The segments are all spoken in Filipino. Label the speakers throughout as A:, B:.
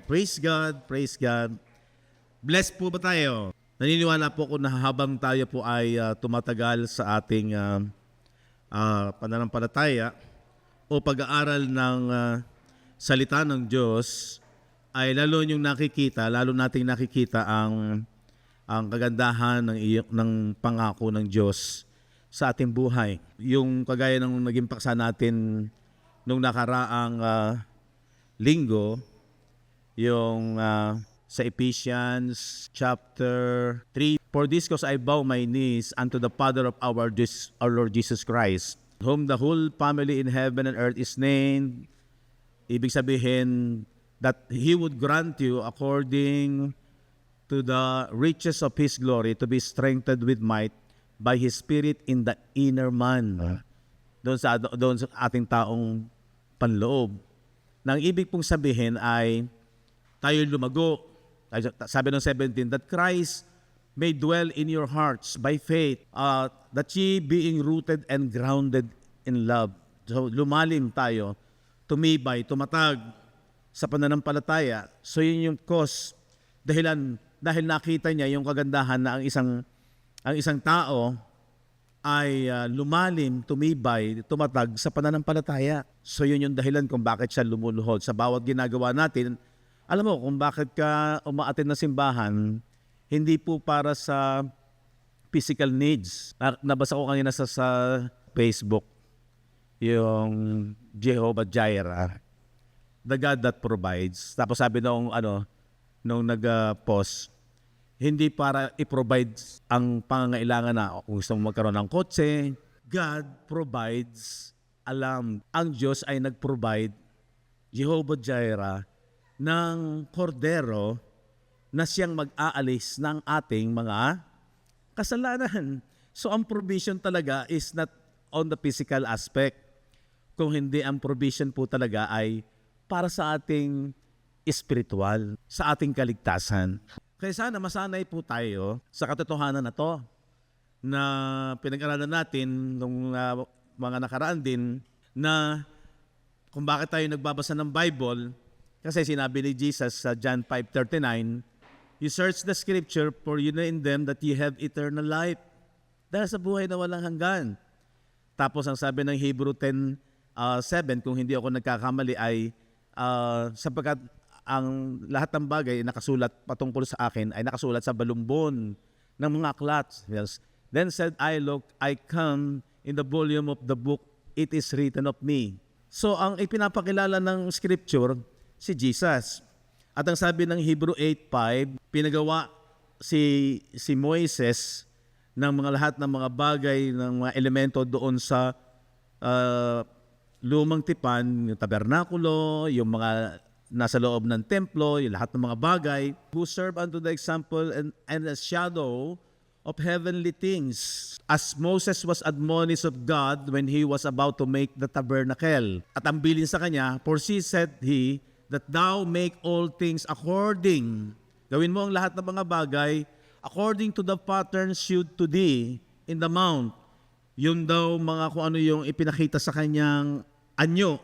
A: Praise God, praise God. Blessed po ba tayo? Naniniwala po ako na habang tayo po ay tumatagal sa ating pananampalataya o pag-aaral ng salita ng Diyos, ay lalo nating nakikita ang kagandahan ng pangako ng Diyos sa ating buhay. Yung kagaya ng naging paksa natin nung nakaraang linggo, yung sa Ephesians chapter 3, "For this cause I bow my knees unto the Father of our Lord Jesus Christ, whom the whole family in heaven and earth is named." Ibig sabihin that He would grant you according to the riches of His glory to be strengthened with might by His Spirit in the inner man. Doon sa ating taong panloob. Nang ibig pong sabihin ay tayo lumago. Sabi ng 17, that Christ may dwell in your hearts by faith, that ye being rooted and grounded in love. So lumalim tayo, tumibay, tumatag sa pananampalataya. So yun yung cause, dahil nakita niya yung kagandahan na ang isang tao ay lumalim, tumibay, tumatag sa pananampalataya. So yun yung dahilan kung bakit siya lumuluhod. Sa bawat ginagawa natin, alam mo kung bakit ka umaattend ng simbahan, hindi po para sa physical needs. Nabasa ko kanina sa Facebook, yung Jehovah Jireh, the God that provides. Tapos sabi nung nag-post, hindi para i-provide ang pangangailangan na kung gusto mo magkaroon ng kotse. God provides. Ang Diyos ay nag-provide, Jehovah Jireh, ng kordero na siyang mag-aalis ng ating mga kasalanan. So ang provision talaga is not on the physical aspect. Kung hindi, ang provision po talaga ay para sa ating spiritual, sa ating kaligtasan. Kaya sana masanay po tayo sa katotohanan na to na pinag-aralan natin nung mga nakaraan din, na kung bakit tayo nagbabasa ng Bible. Kasi sinabi ni Jesus sa John 5:39, "You search the scripture, for you know in them that you have eternal life." Dahil sa buhay na walang hanggan. Tapos ang sabi ng Hebrew 10:7, kung hindi ako nagkakamali, ay sapagkat ang lahat ng bagay nakasulat patungkol sa akin ay nakasulat sa balumbon ng mga aklat. Yes. "Then said I, look, I come in the volume of the book, it is written of me." So ang ipinapakilala ng scripture, si Jesus. At ang sabi ng Hebrew 8:5, pinagawa si Moises ng lahat ng mga bagay, ng mga elemento doon sa lumang tipan, yung tabernakulo, yung mga nasa loob ng templo, yung lahat ng mga bagay, "who serve unto the example and the shadow of heavenly things, as Moses was admonished of God when he was about to make the tabernacle." At ang bilin sa kanya, "For she said he, that thou make all things according." Gawin mo ang lahat ng mga bagay according to the pattern shewed to thee in the mount. Yun daw kung ano yung ipinakita sa kanyang anyo,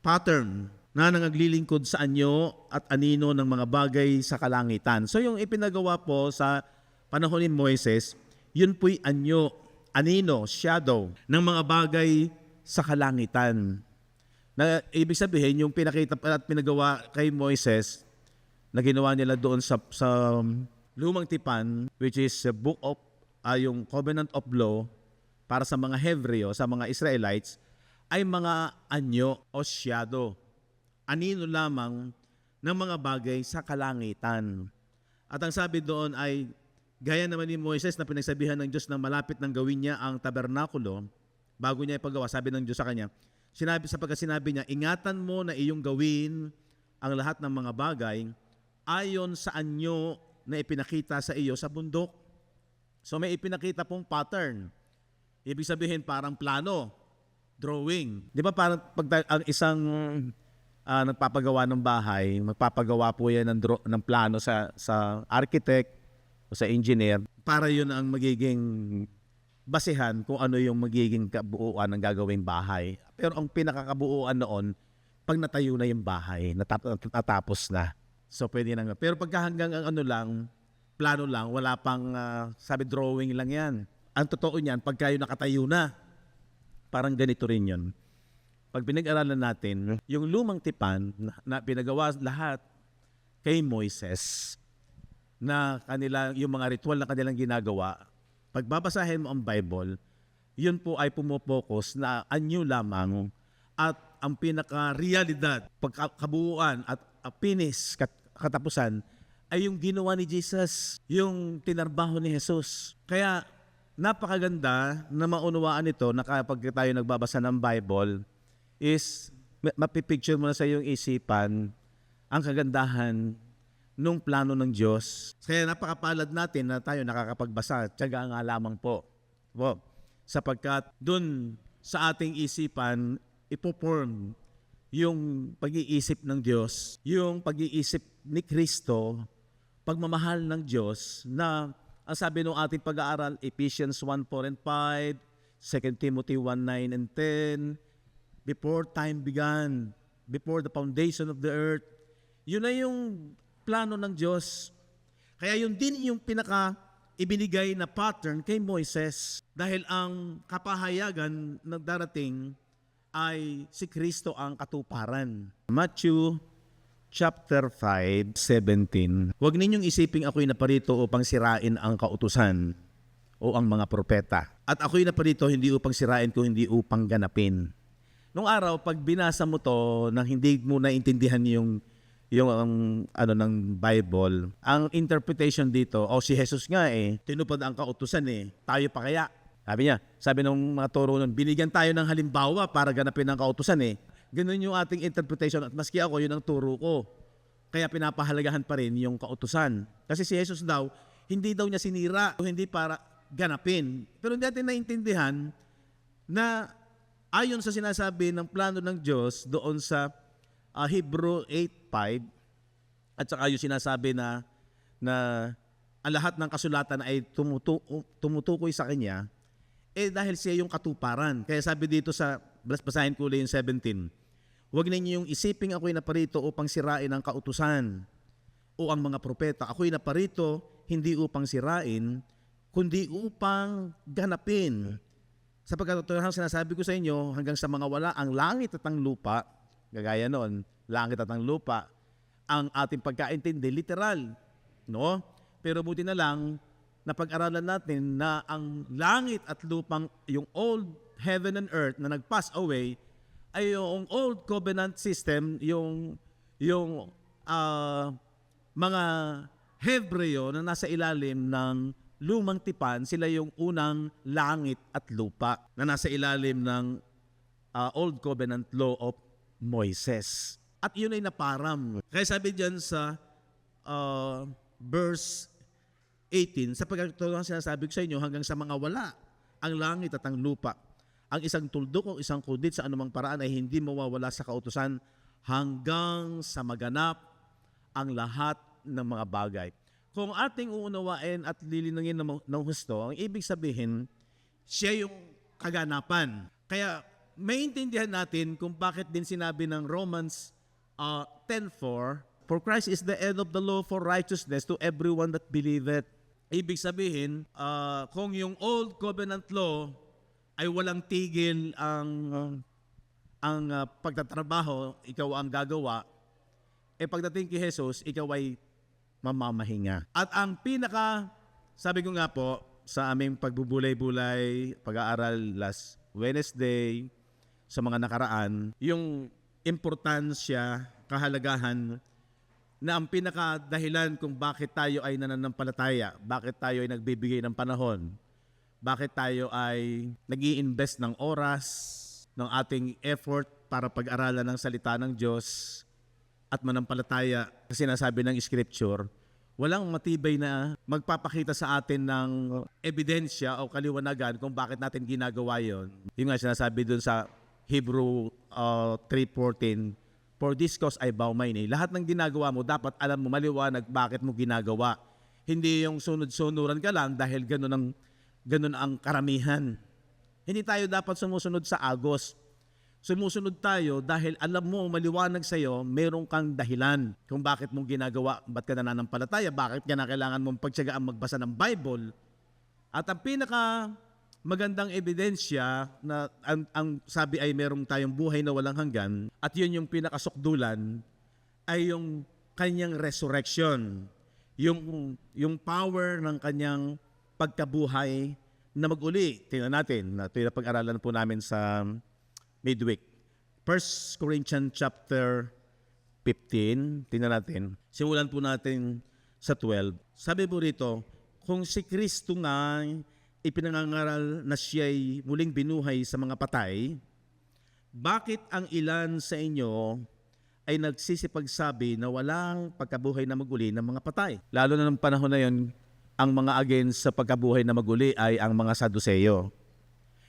A: pattern, na nangaglilingkod sa anyo at anino ng mga bagay sa kalangitan. So yung ipinagawa po sa panahon ni Moises, yun po'y anyo, anino, shadow ng mga bagay sa kalangitan. Na ibig sabihin, yung pinakita at pinagawa kay Moises na ginawa nila doon sa lumang tipan, which is a book of yung covenant of law para sa mga Hebreo, sa mga Israelites, ay mga anyo o shadow, anino lamang ng mga bagay sa kalangitan. At ang sabi doon ay, gaya naman ni Moises na pinagsabihan ng Diyos na malapit nang gawin niya ang tabernakulo, bago niya ipagawa, sabi ng Diyos sa kanya, sapagkat sinabi niya, "Ingatan mo na iyong gawin ang lahat ng mga bagay ayon sa anyo na ipinakita sa iyo sa bundok." So may ipinakita pong pattern. Ibig sabihin parang plano, drawing. Di ba parang pag ang isang nagpapagawa ng bahay, magpapagawa po yan ng plano sa architect o sa engineer, para yun ang magiging basehan kung ano yung magiging kabuuan ng gagawing bahay. Pero ang pinakakabuuan noon, pag natayo na yung bahay, natapos na. So pwede na. Pero pagka hanggang ang ano lang, plano lang, wala pang sabi drawing lang yan. Ang totoo niyan, pagka yung nakatayo na, parang ganito rin yun. Pag pinag-aralan natin, yung lumang tipan na pinagawa lahat kay Moises, na kanila, yung mga ritual na kanilang ginagawa, pag babasahin mo ang Bible, yun po ay pumupokus na anyo lamang at ang pinaka-realidad, pagkabuuan at finish, katapusan, ay yung ginawa ni Jesus, yung tinarbaho ni Jesus. Kaya napakaganda na maunawaan ito na kapag tayo nagbabasa ng Bible is mapipicture mo na sa iyong isipan ang kagandahan nung plano ng Diyos. Kaya napakapalad natin na tayo nakakapagbasa. Tiyaga nga lamang po. Sapagkat dun sa ating isipan, ipoform yung pag-iisip ng Diyos, yung pag-iisip ni Kristo, pagmamahal ng Diyos na ang sabi ng ating pag-aaral, Ephesians 1:4 and 5, 2 Timothy 1:9 and 10, before time began, before the foundation of the earth, yun na yung plano ng Diyos. Kaya yun din yung ibinigay na pattern kay Moises dahil ang kapahayagan na darating ay si Kristo ang katuparan. Matthew chapter 5:17. Huwag ninyong isiping ako'y naparito upang sirain ang kautusan o ang mga propeta. At ako'y naparito hindi upang sirain ko, hindi upang ganapin. Nung araw, pag binasa mo to nang hindi mo naintindihan yung ano ng Bible, ang interpretation dito, si Jesus nga tinupad ang kautusan tayo pa kaya? Sabi ng mga turo nun, binigyan tayo ng halimbawa para ganapin ang kautusan Ganun yung ating interpretation at maski ako, yun ang turo ko. Kaya pinapahalagahan pa rin yung kautusan. Kasi si Jesus daw, hindi daw niya sinira, hindi para ganapin. Pero hindi natin naintindihan na ayon sa sinasabi ng plano ng Diyos doon sa Hebrew 8:5 at saka yung sinasabi na ang lahat ng kasulatan ay tumutukoy sa Kanya, dahil siya yung katuparan. Kaya sabi dito sa, basahin ko ulit yung 17, huwag ninyo yung isiping ako'y naparito upang sirain ang kautusan o ang mga propeta. Ako'y naparito hindi upang sirain, kundi upang ganapin. Sapagkat ito ang sinasabi ko sa inyo, hanggang sa mga wala ang langit at ang lupa, gagaya noon, langit at ang lupa, ang ating pagkaintindi, literal, no? Pero buti na lang, napag-aralan natin na ang langit at lupang, yung old heaven and earth na nag-pass away, ay yung old covenant system, yung mga Hebreo na nasa ilalim ng lumang tipan, sila yung unang langit at lupa na nasa ilalim ng old covenant law of Moises. At yun ay naparam. Kaya sabi diyan sa verse 18, sapagkat ito ang sinasabi ko sa inyo, hanggang sa mga wala ang langit at ang lupa, ang isang tuldok o isang kudit sa anumang paraan ay hindi mawawala sa kautusan hanggang sa maganap ang lahat ng mga bagay. Kung ating uunawain at lilinangin ng husto, ang ibig sabihin, siya yung kaganapan. Kaya maintindihan natin kung bakit din sinabi ng Romans 10:4, for Christ is the end of the law for righteousness to everyone that believeth. Ibig sabihin, kung yung old covenant law ay walang tigil ang pagtatrabaho, ikaw ang gagawa, pagdating kay Jesus, ikaw ay mamamahinga. At ang sabi ko nga po, sa aming pagbubulay-bulay, pag-aaral last Wednesday, sa mga nakaraan, yung importansya, kahalagahan, na ang pinakadahilan kung bakit tayo ay nananampalataya, bakit tayo ay nagbibigay ng panahon, bakit tayo ay nag-i-invest ng oras, ng ating effort para pag-aralan ng salita ng Diyos at manampalataya. Kasi sinasabi ng Scripture, walang matibay na magpapakita sa atin ng ebidensya o kaliwanagan kung bakit natin ginagawa yon. Yung nga sinasabi dun sa Hebrew 3:14, for this cause I bow my knee. Lahat ng ginagawa mo, dapat alam mo maliwanag bakit mo ginagawa. Hindi yung sunod-sunuran ka lang dahil ganun ang karamihan. Hindi tayo dapat sumusunod sa agos. Sumusunod tayo dahil alam mo, maliwanag sa iyo, meron kang dahilan kung bakit mong ginagawa, ba't ka nananampalataya, bakit kailangan mong pagtiyagaan magbasa ng Bible. At ang pinaka magandang ebidensya na ang sabi ay meron tayong buhay na walang hanggan at yun yung pinakasukdulan ay yung kanyang resurrection. Yung power ng kanyang pagkabuhay na mag-uli. Tingnan natin, ito yung pag-aralan po namin sa midweek. 1 Corinthians chapter 15, tingnan natin. Simulan po natin sa 12. Sabi po rito, kung si Kristo nga ipinangangaral na siya'y muling binuhay sa mga patay, bakit ang ilan sa inyo ay nagsisipagsabi na walang pagkabuhay na maguli ng mga patay? Lalo na ng panahon na yon, ang mga against sa pagkabuhay na maguli ay ang mga Saduceo.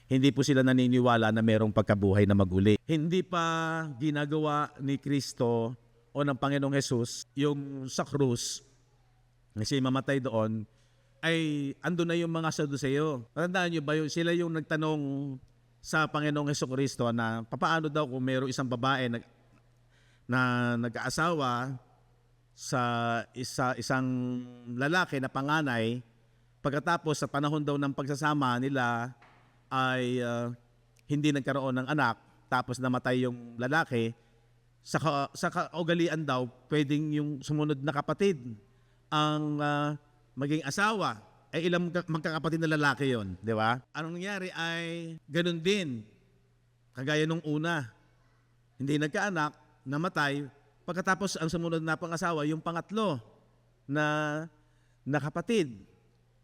A: Hindi po sila naniniwala na mayroong pagkabuhay na maguli. Hindi pa ginagawa ni Kristo o ng Panginoong Jesus yung sa krus na siya mamatay doon, ay ando na yung mga Saduceo. Tandaan nyo ba yun? Sila yung nagtanong sa Panginoong Jesucristo na papaano daw kung mayroong isang babae na nag-aasawa sa isang lalaki na panganay, pagkatapos sa panahon daw ng pagsasama nila ay hindi nagkaroon ng anak, tapos namatay yung lalaki, sa kaugalian daw, pwedeng yung sumunod na kapatid ang maging asawa. Ay ilang magkakapatid na lalaki yon, di ba? Anong nangyari ay ganun din, kagaya nung una. Hindi nagkaanak, namatay, pagkatapos ang sumunod na pang-asawa, yung pangatlo na kapatid.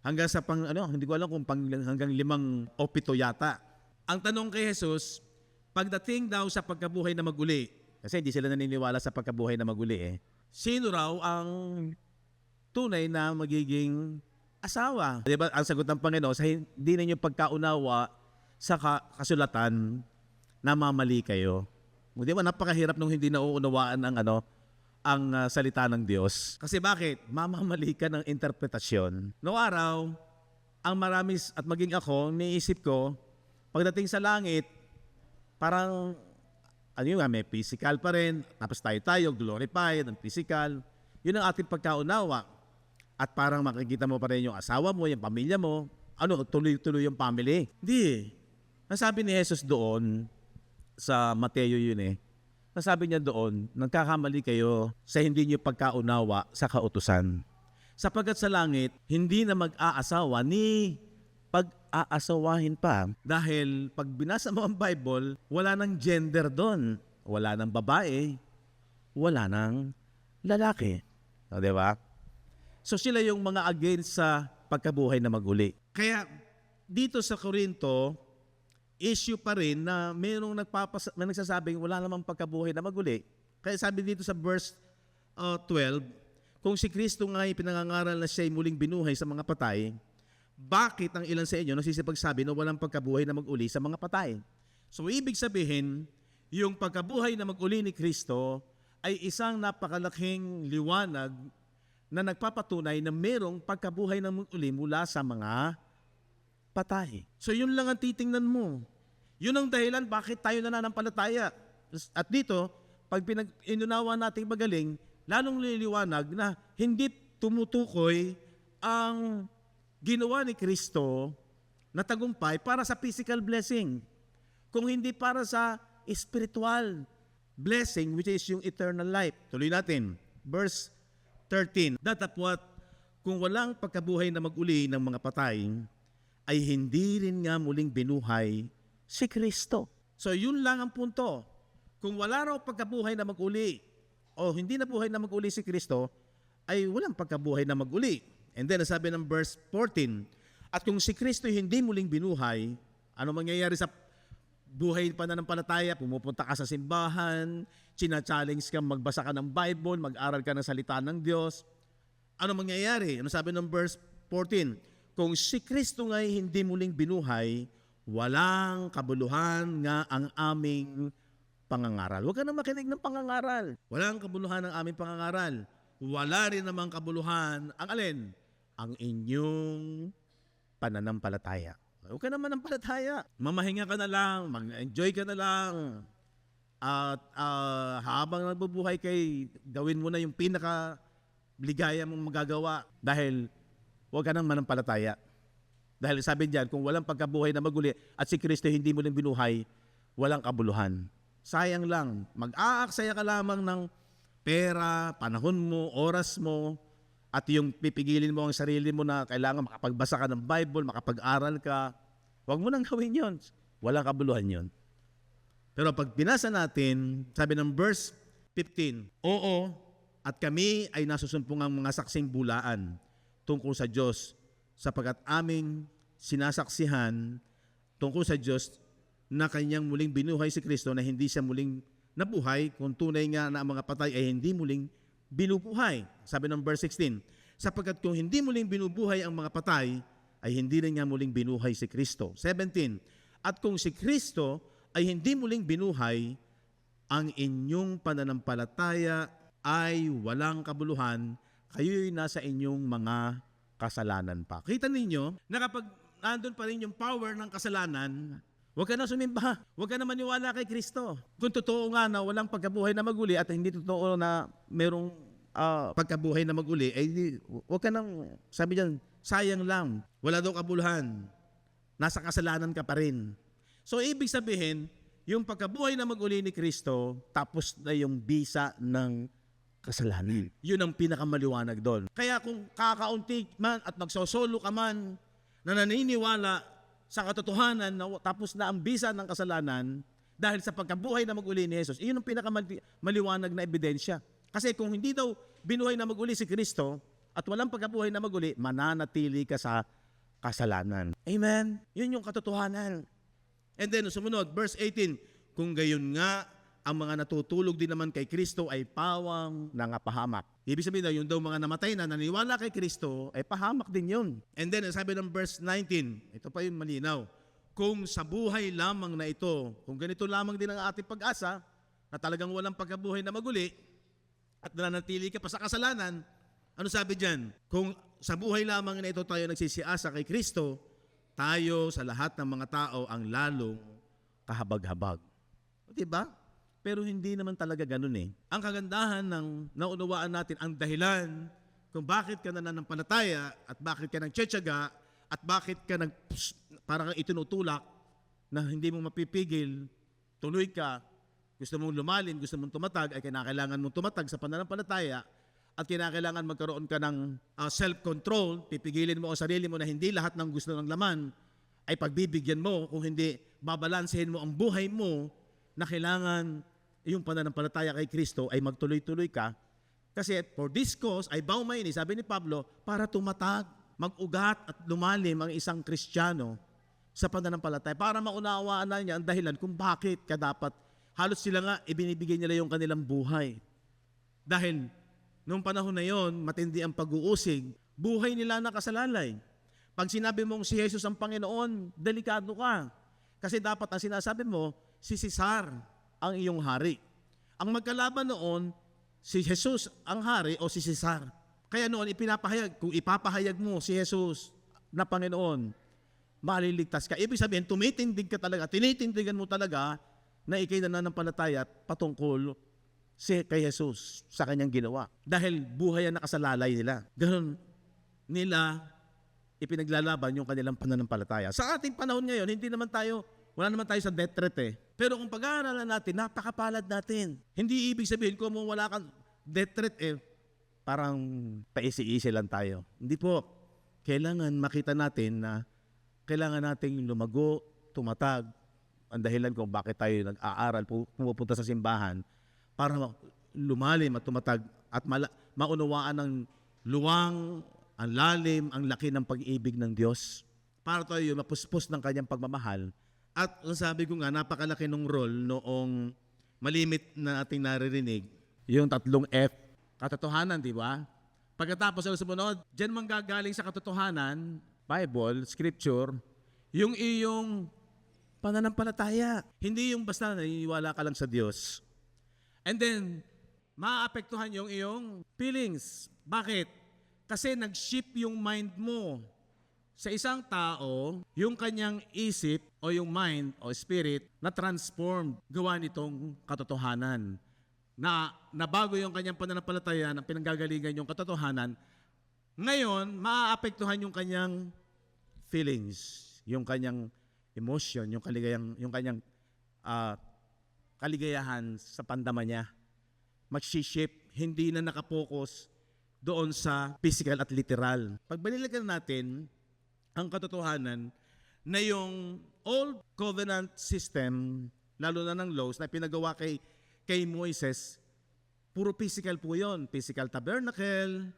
A: Hanggang sa hindi ko alam kung hanggang 5 o 7 yata. Ang tanong kay Jesus, pagdating daw sa pagkabuhay na maguli, kasi hindi sila naniniwala sa pagkabuhay na maguli sino raw ang tunay na magiging asawa? Di ba, ang sagot ng Panginoon, sa hindi ninyo pagkaunawa sa kasulatan, namamali kayo. Di ba, napakahirap nung hindi nauunawaan ang salita ng Diyos. Kasi bakit? Mamamali ka ng interpretasyon. Noong araw, ang marami at maging ako, niisip ko, pagdating sa langit, parang, may physical pa rin, tapos tayo, glorified, ang physical. Yun ang ating pagkaunawa. At parang makikita mo pa rin yung asawa mo, yung pamilya mo, tuloy-tuloy yung family. Hindi. Nasabi ni Jesus doon, sa Mateo yun nasabi niya doon, nagkakamali kayo sa hindi niyo pagkaunawa sa kautusan. Sapagkat sa langit, hindi na mag-aasawa ni pag-aasawahin pa. Dahil pag binasa mo ang Bible, wala nang gender doon. Wala nang babae, wala nang lalaki. Di ba? So sila yung mga against sa pagkabuhay na maguli. Kaya dito sa Corinto, issue pa rin na mayroong nagsasabing wala namang pagkabuhay na maguli. Kaya sabi dito sa verse 12, kung si Kristo nga ipinangangaral na siya'y muling binuhay sa mga patay, bakit ang ilan sa inyo nagsisipagsabi na walang pagkabuhay na maguli sa mga patay? So ibig sabihin, yung pagkabuhay na maguli ni Kristo ay isang napakalaking liwanag na nagpapatunay na mayroong pagkabuhay na maguli mula sa mga patay. So yun lang ang titingnan mo. Yun ang dahilan bakit tayo nananampalataya. At dito, pag inunawa natin magaling, lalong liliwanag na hindi tumutukoy ang ginawa ni Kristo na tagumpay para sa physical blessing, kung hindi para sa spiritual blessing, which is yung eternal life. Tuloy natin. Verse 13. Datapwat, kung walang pagkabuhay na maguli ng mga patay, ay hindi rin nga muling binuhay si Kristo. So yun lang ang punto. Kung wala raw pagkabuhay na maguli o hindi na buhay na maguli si Kristo, ay walang pagkabuhay na maguli. And then sabi ng verse 14, at kung si Kristo hindi muling binuhay, ano mangyayari sa buhay pananampalataya? Pumupunta ka sa simbahan, china-challenge ka, magbasa ka ng Bible, mag-aral ka ng salita ng Diyos. Ano mangyayari? Ano sabi ng verse 14? Kung si Kristo nga'y hindi muling binuhay, walang kabuluhan nga ang aming pangangaral. Huwag ka na makinig ng pangangaral. Walang kabuluhan ang aming pangangaral. Wala rin namang kabuluhan ang alin? Ang inyong pananampalataya. Huwag ka naman ng palataya. Mamahinga ka na lang, mag-enjoy ka na lang. At habang nabubuhay kay, gawin mo na yung pinaka-ligaya mong magagawa dahil huwag ka nang manampalataya. Dahil sabi diyan, kung walang pagkabuhay na maguli at si Kristo hindi mo lang binuhay, walang kabuluhan. Sayang lang, mag-aaksaya ka lamang ng pera, panahon mo, oras mo, at yung pipigilin mo ang sarili mo na kailangan makapagbasa ka ng Bible, makapag-aral ka. Huwag mo nang gawin yon. Walang kabuluhan yon. Pero pag binasa natin, sabi ng verse 15, oo, at kami ay nasusumpungang mga saksing bulaan tungkol sa Diyos, sapagkat aming sinasaksihan tungkol sa Diyos na kanyang muling binuhay si Kristo, na hindi siya muling nabuhay, kung tunay nga na ang mga patay ay hindi muling binubuhay. Sabi ng verse 16, sapagkat kung hindi muling binubuhay ang mga patay, ay hindi rin nga muling binuhay si Kristo. 17, at kung si Kristo ay hindi muling binuhay, ang inyong pananampalataya ay walang kabuluhan, kayo'y nasa inyong mga kasalanan pa. Kita ninyo na kapag nandun pa rin yung power ng kasalanan, huwag ka na sumimba. Huwag ka na maniwala kay Kristo. Kung totoo nga na walang pagkabuhay na maguli at hindi totoo na merong pagkabuhay na maguli, ay huwag ka nang, sabi diyan, sayang lang. Wala daw kabuluhan. Nasa kasalanan ka pa rin. So ibig sabihin, yung pagkabuhay na maguli ni Kristo, tapos na yung bisa ng kasalanan. Yun ang pinakamaliwanag doon. Kaya kung kakaunti man at magsosolo ka man na naniniwala sa katotohanan na tapos na ang bisa ng kasalanan dahil sa pagkabuhay na maguli ni Jesus, iyon ang pinakamaliwanag na ebidensya. Kasi kung hindi daw binuhay na maguli si Kristo at walang pagkabuhay na maguli, mananatili ka sa kasalanan. Amen? Yun yung katotohanan. And then, sumunod, verse 18, kung gayon nga, ang mga natutulog din naman kay Kristo ay pawang nangapahamak. Ibig sabihin na yung daw mga namatay na naniwala kay Kristo ay pahamak din yun. And then sabi ng verse 19, ito pa yung malinaw, kung sa buhay lamang na ito, kung ganito lamang din ang ating pag-asa, na talagang walang pagkabuhay na maguli, at nanatili ka pa sa kasalanan, ano sabi dyan? Kung sa buhay lamang na ito tayo nagsisiasa kay Kristo, tayo sa lahat ng mga tao ang lalong kahabag-habag. Diba? Pero hindi naman talaga ganun eh. Ang kagandahan ng naunawaan natin ang dahilan kung bakit ka nananampalataya at bakit ka nagtiyatsaga at bakit ka parang itinutulak na hindi mo mapipigil, tuloy ka, gusto mong lumalim, gusto mong tumatag, ay kinakailangan mong tumatag sa pananampalataya at kinakailangan magkaroon ka ng self-control, pipigilin mo ang sarili mo na hindi lahat ng gusto ng laman ay pagbibigyan mo, kung hindi babalansehin mo ang buhay mo na kailangan yung pananampalataya kay Kristo ay magtuloy-tuloy ka. Kasi for this cause, I bow my knee, sabi ni Pablo, para tumatag, mag-ugat at lumalim ang isang Kristiyano sa pananampalataya. Para maunawaan na niya ang dahilan kung bakit ka dapat, halos sila nga, ibinibigay nila yung kanilang buhay. Dahil noong panahon na yon, matindi ang pag-uusig, buhay nila nakasalalay. Pag sinabi mong si Jesus ang Panginoon, delikado ka. Kasi dapat ang sinasabi mo, si Cesar ang iyong hari. Ang magkalaban noon, si Jesus ang hari o si Cesar. Kaya noon ipinapahayag, kung ipapahayag mo si Jesus na Panginoon, maliligtas ka. Ibig sabihin, tumitindig ka talaga, tinitindigan mo talaga na ikay nananampalataya patungkol kay Jesus sa kanyang ginawa. Dahil buhay ang nakasalalay nila. Ganon nila ipinaglalaban yung kanilang pananampalataya. Sa ating panahon ngayon, wala naman tayo sa death threat eh. Pero kung pag-aaralan natin, napakapalad natin. Hindi ibig sabihin kung wala kang death threat eh, parang paisi-isi lang tayo. Hindi po. Kailangan makita natin na kailangan nating lumago, tumatag. Ang dahilan kung bakit tayo nag-aaral, pumupunta sa simbahan, para lumalim at tumatag at maunawaan ng luwang, ang lalim, ang laki ng pag-ibig ng Diyos. Para tayo mapuspos ng kanyang pagmamahal. At ang sabi ko nga, napakalaki ng role noong malimit na ating naririnig, yung 3 F, katotohanan, di ba? Pagkatapos sa sumunod, dyan manggagaling sa katotohanan, Bible, Scripture, yung iyong pananampalataya. Hindi yung basta naniniwala ka lang sa Diyos. And then, maapektuhan yung iyong feelings. Bakit? Kasi nag-shift yung mind mo sa isang tao, yung kanyang isip o yung mind o spirit na transformed gawa nitong katotohanan. Na nabago yung kanyang pananampalataya na pinanggagalingan yung katotohanan, ngayon, maaapektuhan yung kanyang feelings, yung kanyang emotion, yung kanyang kaligayahan sa pandama niya. Mag-shift, hindi na nakapokus doon sa physical at literal. Pag balikan natin ang katotohanan na yung old covenant system, lalo na ng laws na pinagawa kay Moises, puro physical po yun. Physical tabernacle,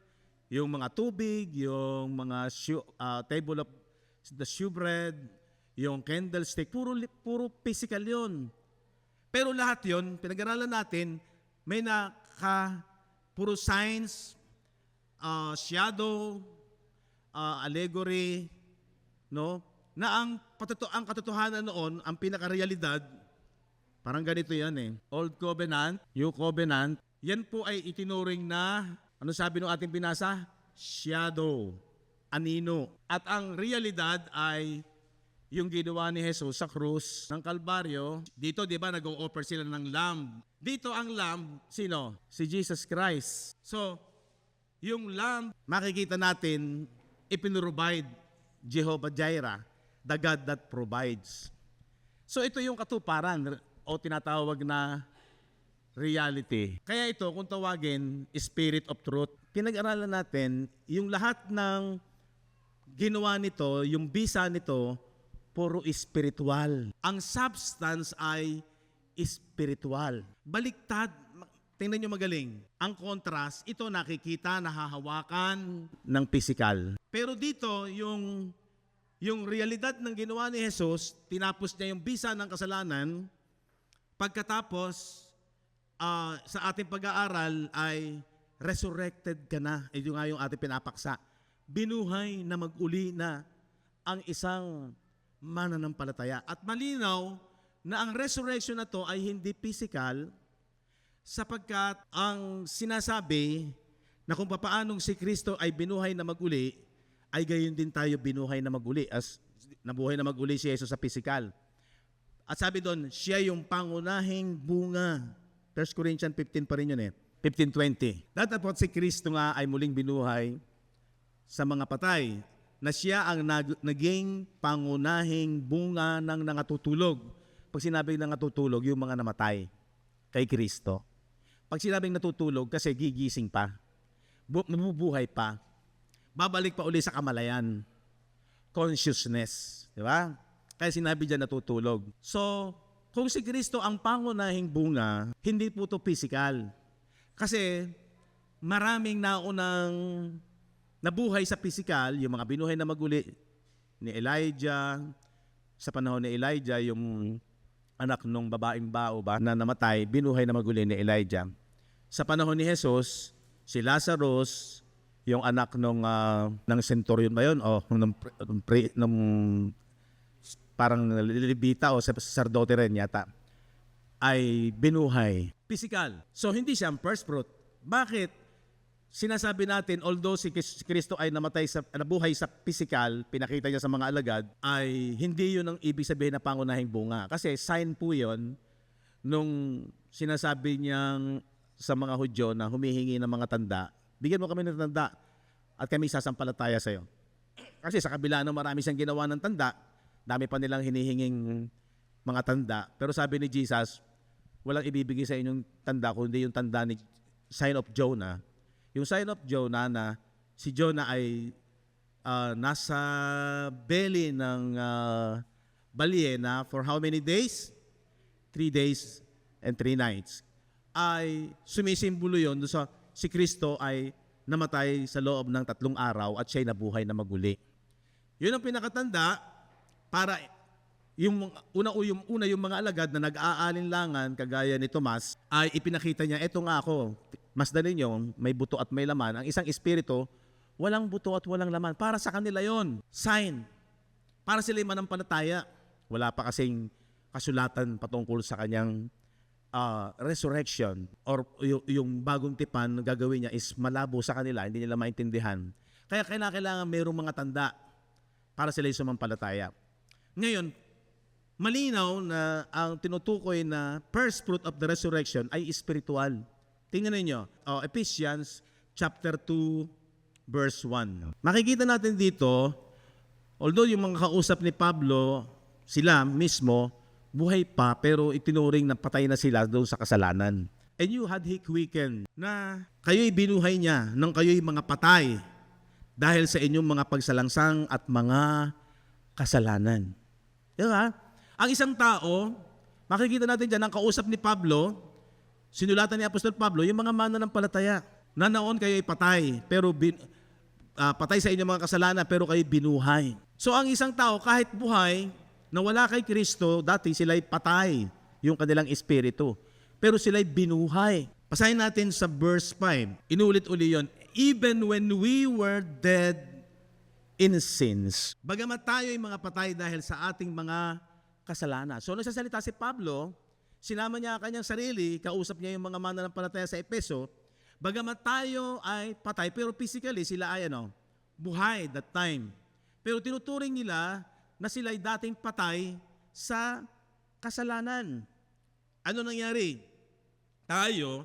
A: yung mga tubig, yung mga table of the shewbread, yung candlestick, puro physical yun. Pero lahat yun, pinag-aralan natin, may puro signs, shadow, allegory, no? Na ang katotohanan noon, ang pinaka-realidad, parang ganito yan eh. Old Covenant, New Covenant, yan po ay itinuring na, ano sabi ng ating binasa? Shadow, anino. At ang realidad ay yung ginawa ni Jesus sa krus ng Kalbaryo. Dito, di ba, nag-o-offer sila ng lamb. Dito ang lamb, sino? Si Jesus Christ. So, yung lamb, makikita natin, ipinrovide Jehovah Jireh, the God that provides. So, ito yung katuparan o tinatawag na reality. Kaya ito, kung tawagin, Spirit of Truth. Pinag-aralan natin, yung lahat ng ginawa nito, yung bisa nito, puro spiritual. Ang substance ay spiritual. Baliktad, tingnan nyo magaling. Ang contrast, ito nakikita, nahahawakan ng physical. Pero dito, yung realidad ng ginawa ni Jesus, tinapos niya yung bisa ng kasalanan. Pagkatapos, sa ating pag-aaral ay resurrected ka na. Ito nga yung ating pinapaksa. Binuhay na mag-uli na ang isang mananampalataya. At malinaw na ang resurrection na to ay hindi physical sapagkat ang sinasabi na kung papaanong si Kristo ay binuhay na mag-uli, ay gayon din tayo binuhay na mag-uli as nabuhay na mag-uli si Jesus sa physical. At sabi doon, siya yung pangunahing bunga. 1 Corinthians 15 pa rin yun eh. 15:20. Datapot si Kristo nga ay muling binuhay sa mga patay, na siya ang naging pangunahing bunga ng nangatutulog. Pag sinabing nangatutulog, yung mga namatay kay Kristo. Pag sinabing natutulog, kasi gigising pa, nabubuhay pa, babalik pa uli sa kamalayan. Consciousness. Di ba? Kaya sinabi dyan natutulog. So, kung si Kristo ang pangunahing bunga, hindi po ito physical. Kasi maraming naunang nabuhay sa physical, yung mga binuhay na maguli ni Elijah, sa panahon ni Elijah, yung anak nung babaeng bao ba na namatay, binuhay na maguli ni Elijah. Sa panahon ni Jesus, si Lazarus, yung anak ng centurion ba yun? O nung parang lilibita o sacerdote rin yata, ay binuhay. Physical. So hindi siya ang first fruit. Bakit? Sinasabi natin, although si Kristo ay nabuhay sa physical, pinakita niya sa mga alagad, ay hindi yun ang ibig sabihin na pangunahing bunga. Kasi sign po yun nung sinasabi niyang sa mga Hudyo na humihingi ng mga tanda, bigyan mo kami ng tanda at kami sasampalataya sa iyo. Kasi sa kabila ng marami siyang ginawa ng tanda, dami pa nilang hinihinging mga tanda. Pero sabi ni Jesus, walang ibibigay sa inyong tanda kundi yung tanda ni sign of Jonah. Yung sign of Jonah na si Jonah ay nasa belly ng balyena for how many days? 3 days and 3 nights. Ay sumisimbolo yun doon sa si Kristo ay namatay sa loob ng 3 araw at siya'y nabuhay na maguli. Yun ang pinakatanda para yung yung mga alagad na nag-aalinlangan kagaya ni Tomas ay ipinakita niya, eto nga ako, masdan ninyo, may buto at may laman. Ang isang espiritu, walang buto at walang laman. Para sa kanila yon, sign. Para sila manampalataya. Wala pa kasing kasulatan patungkol sa kanyang resurrection or yung bagong tipan gagawin niya is malabo sa kanila, hindi nila maintindihan. Kaya kailangan mayroong mga tanda para sila sumampalataya. Ngayon, malinaw na ang tinutukoy na first fruit of the resurrection ay spiritual. Tingnan ninyo, Ephesians chapter 2, verse 1. Makikita natin dito, although yung mga kausap ni Pablo, sila mismo, buhay pa, pero itinuring na patay na sila doon sa kasalanan. And you had he quickened, na kayo'y binuhay niya nang kayo'y mga patay dahil sa inyong mga pagsalangsang at mga kasalanan. Diba? Ang isang tao, makikita natin dyan, ang kausap ni Pablo, sinulatan ni Apostol Pablo, yung mga mananampalataya, na naon kayo'y patay, pero patay sa inyong mga kasalanan, pero kayo'y binuhay. So ang isang tao, kahit buhay, na wala kay Kristo, dati sila'y patay, yung kanilang espiritu. Pero sila'y binuhay. Pasahin natin sa verse 5. Inulit-uli yon. Even when we were dead in sins. Bagamat tayo'y mga patay dahil sa ating mga kasalanan. So nagsasalita si Pablo, sinama niya ang kanyang sarili, kausap niya yung mga mananampalataya sa Efeso, bagamat tayo ay patay, pero physically sila ay buhay that time. Pero tinuturing nila na sila'y dating patay sa kasalanan. Ano nangyari? Tayo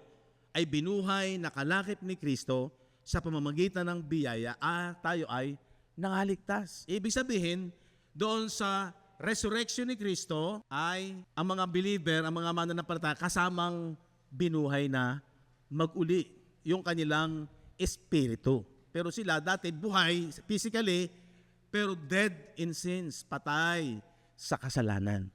A: ay binuhay na kalakip ni Kristo sa pamamagitan ng biyaya tayo ay nangaligtas. Ibig sabihin, doon sa resurrection ni Kristo ay ang mga believer, ang mga mananampalataya kasamang binuhay na mag-uli yung kanilang espiritu. Pero sila dati buhay physically, pero dead in sins, patay sa kasalanan.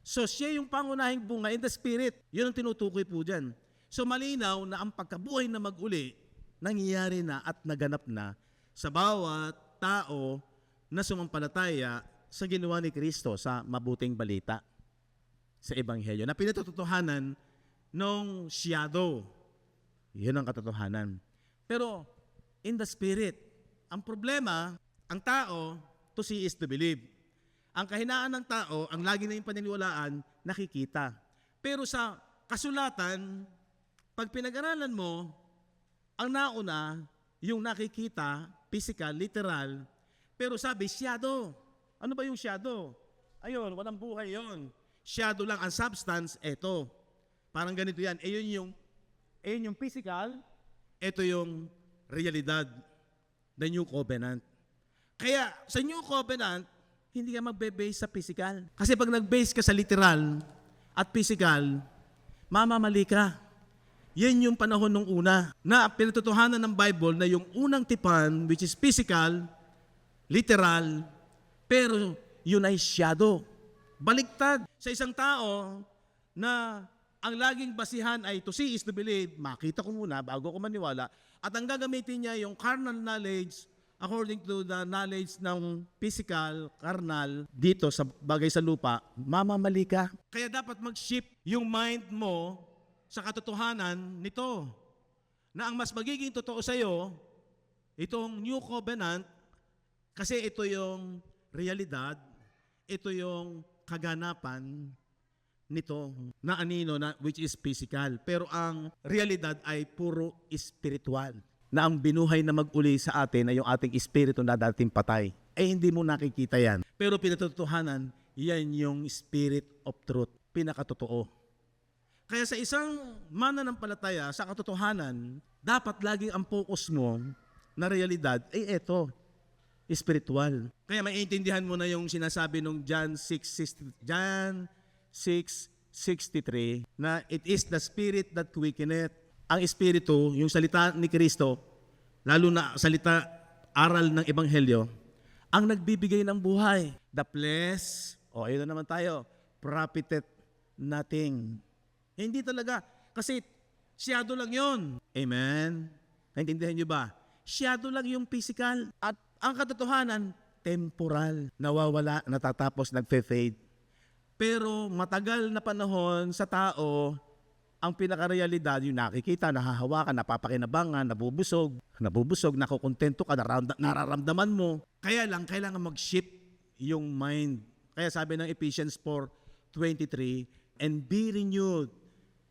A: So siya yung pangunahing bunga in the spirit. Yun ang tinutukoy po dyan. So malinaw na ang pagkabuhay na mag-uli, nangyayari na at naganap na sa bawat tao na sumampalataya sa ginawa ni Kristo sa mabuting balita sa Ebanghelyo na pinatutuhanan nung shadow. Yun ang katotohanan. Pero in the spirit, ang problema, ang tao, to see is to believe. Ang kahinaan ng tao, ang lagi na yung paniniwalaan, nakikita. Pero sa kasulatan, pag pinag-aralan mo, ang nauna, yung nakikita, physical, literal, pero sabi, shadow. Ano ba yung shadow? Ayun, walang buhay yon. Shadow lang, ang substance, eto. Parang ganito yan. Ayun yung physical, eto yung realidad, the new covenant. Kaya sa new covenant, hindi ka magbe-base sa physical. Kasi pag nag-base ka sa literal at physical, mamamali ka. Yan yung panahon nung una na pinatutuhanan ng Bible na yung unang tipan, which is physical, literal, pero yun ay shadow. Baliktad sa isang tao na ang laging basihan ay to see is to believe, makita ko muna bago ko maniwala, at ang gagamitin niya yung carnal knowledge according to the knowledge ng physical, carnal, dito sa bagay sa lupa, mamamali ka. Kaya dapat mag-shift yung mind mo sa katotohanan nito. Na ang mas magiging totoo sa'yo, itong new covenant, kasi ito yung realidad, ito yung kaganapan nito na anino, which is physical. Pero ang realidad ay puro spiritual. Na ang binuhay na mag-uli sa atin ay yung ating espiritu na dating patay. Hindi mo nakikita yan. Pero pinatutuhanan, yan yung spirit of truth, pinakatotoo. Kaya sa isang mananampalataya, sa katotohanan, dapat laging ang focus mo na realidad ay eto, spiritual. Kaya maiintindihan mo na yung sinasabi ng John 6:63 na it is the spirit that quickeneth. Ang espiritu, yung salita ni Kristo, lalo na salita, aral ng Ebanghelyo, ang nagbibigay ng buhay. The flesh, ayun na naman tayo, profiteth nothing. Hindi talaga, kasi shadow lang yon. Amen? Naintindihan nyo ba? Shadow lang yung physical. At ang katotohanan, temporal. Nawawala, natatapos, nagfe-fade. Pero matagal na panahon sa tao, ang pinakarealidad, yung nakikita, nahahawakan, napapakinabangan, nabubusog, nakukontento ka, nararamdaman mo. Kaya lang, kailangan mag-shift yung mind. Kaya sabi ng Ephesians 4:23, and be renewed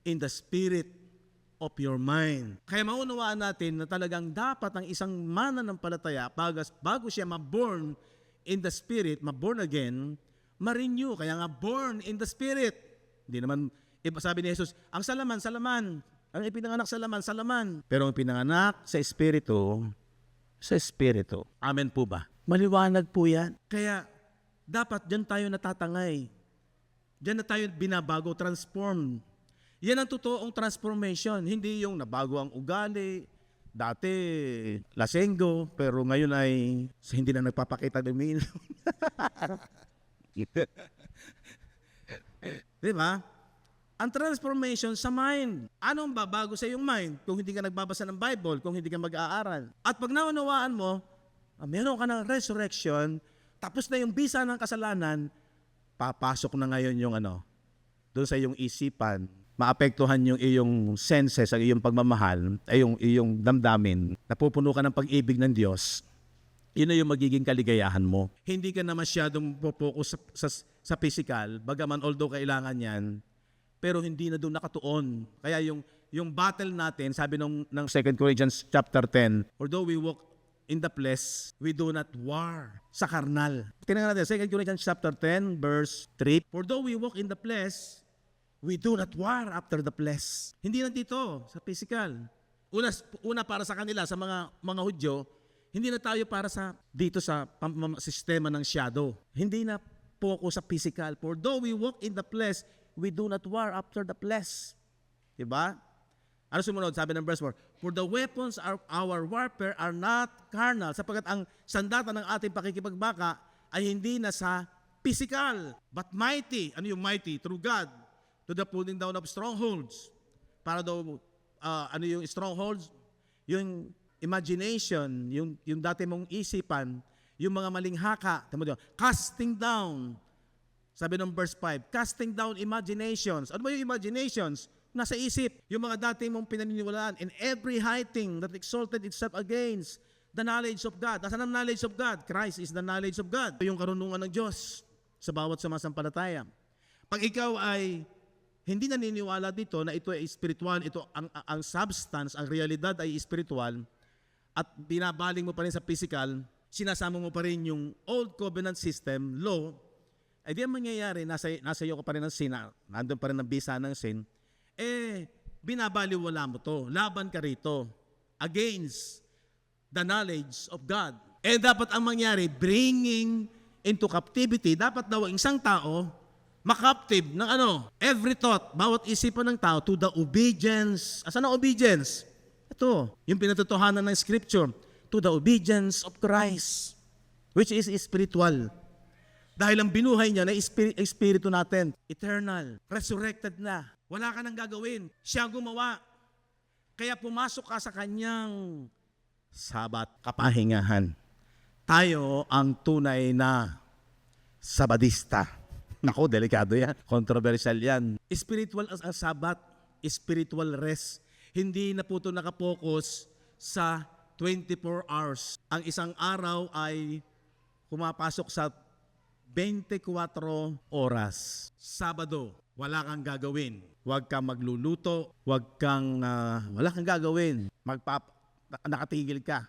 A: in the spirit of your mind. Kaya maunawaan natin na talagang dapat ang isang mananampalataya, bago siya ma-born in the Spirit, ma-born again, ma-renew. Kaya nga, born in the Spirit. Hindi naman, sabi ni Jesus, ang salaman, salaman. Ang ipinanganak sa laman, sa laman. Pero ang pinanganak sa Espiritu, sa Espiritu. Amen po ba? Maliwanag po yan. Kaya, dapat dyan tayo natatangay. Dyan na tayo binabago, transform. Yan ang totoong transformation. Hindi yung nabago ang ugali. Dati, lasenggo, pero ngayon ay hindi na nagpapakita ng umiinom. Di ba? Ang transformation sa mind. Anong babago sa iyong mind kung hindi ka nagbabasa ng Bible, kung hindi ka mag-aaral? At pag naunawaan mo, meron ka ng resurrection, tapos na yung bisa ng kasalanan, papasok na ngayon yung doon sa iyong isipan, maapektuhan yung iyong senses, ang iyong pagmamahal, ay iyong damdamin, napupuno ka ng pag-ibig ng Diyos, yun na yung magiging kaligayahan mo. Hindi ka na masyadong popokus sa physical, bagaman although kailangan yan, pero hindi na doon nakatuon. Kaya yung battle natin, sabi ng 2 Corinthians chapter 10, although we walk in the flesh, we do not war sa karnal. Tingnan natin, 2 Corinthians chapter 10, verse 3, for though we walk in the flesh, we do not war after the flesh. Hindi na dito, sa physical. Una para sa kanila, sa mga Hudyo, hindi na tayo para dito sa sistema ng shadow. Hindi na focus sa physical. For though we walk in the flesh, we do not war after the flesh. Diba? Ano sumunod? Sabi ng verse 4, for the weapons of our warfare are not carnal, sapagkat ang sandata ng ating pakikipagbaka ay hindi na sa physical, but mighty. Ano yung mighty? Through God, to the pulling down of strongholds. Para daw, ano yung strongholds? Yung imagination, yung dati mong isipan, yung mga maling haka, casting down. Sabi ng verse 5, casting down imaginations. Ano ba yung imaginations? Nasa isip. Yung mga dati mong pinaniniwalaan. In every high thing that exalted itself against the knowledge of God. Nasaan ang knowledge of God? Christ is the knowledge of God. Yung karunungan ng Diyos sa bawat sumasampalataya. Pag ikaw ay hindi naniniwala dito na ito ay spiritual, ito ang substance, ang realidad ay spiritual, at binabaling mo pa rin sa physical, sinasama mo pa rin yung old covenant system, law, ay di ang mangyayari, nasa iyo ka pa rin ng sin, nandun pa rin ang bisa ng sin, binabaliwala mo to, laban ka rito, against the knowledge of God. Dapat ang mangyari, bringing into captivity, dapat daw ang isang tao, makaptive ng every thought, bawat isipan ng tao, to the obedience. Asan ang obedience? Ito, yung pinatotohanan ng scripture, to the obedience of Christ, which is spiritual. Dahil ang binuhay niya na espiritu natin, eternal, resurrected na. Wala ka nang gagawin. Siya gumawa. Kaya pumasok ka sa kanyang sabat, kapahingahan. Tayo ang tunay na sabadista. Nako, delikado yan. Controversial yan. Spiritual as a sabat, spiritual rest. Hindi na po ito nakapokus sa 24 hours. Ang isang araw ay pumapasok sa 24 oras. Sabado, wala kang gagawin. Huwag kang magluluto, wala kang gagawin. Nakatigil ka.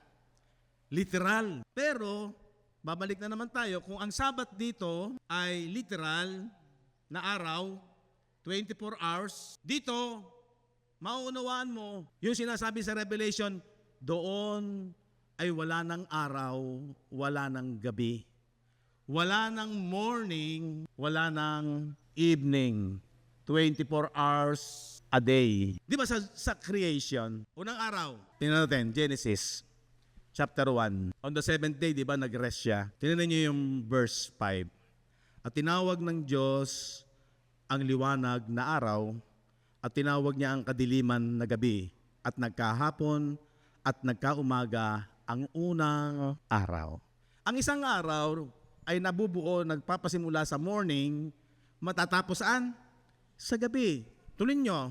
A: Literal. Pero, babalik na naman tayo, kung ang Sabat dito ay literal na araw, 24 hours, dito, mauunawaan mo, yung sinasabi sa Revelation, doon ay wala ng araw, wala ng gabi. Wala ng morning, wala ng evening. 24 hours a day. Di ba sa creation, unang araw, tingnan natin, Genesis chapter 1. On the seventh day, di ba, nag-rest siya. Tingnan niyo yung verse 5. At tinawag ng Diyos ang liwanag na araw, at tinawag niya ang kadiliman na gabi, at nagkahapon at nagkaumaga ang unang araw. Ang isang araw ay nabubuo, nagpapasimula sa morning, matatapos saan? Sa gabi. Tuloy nyo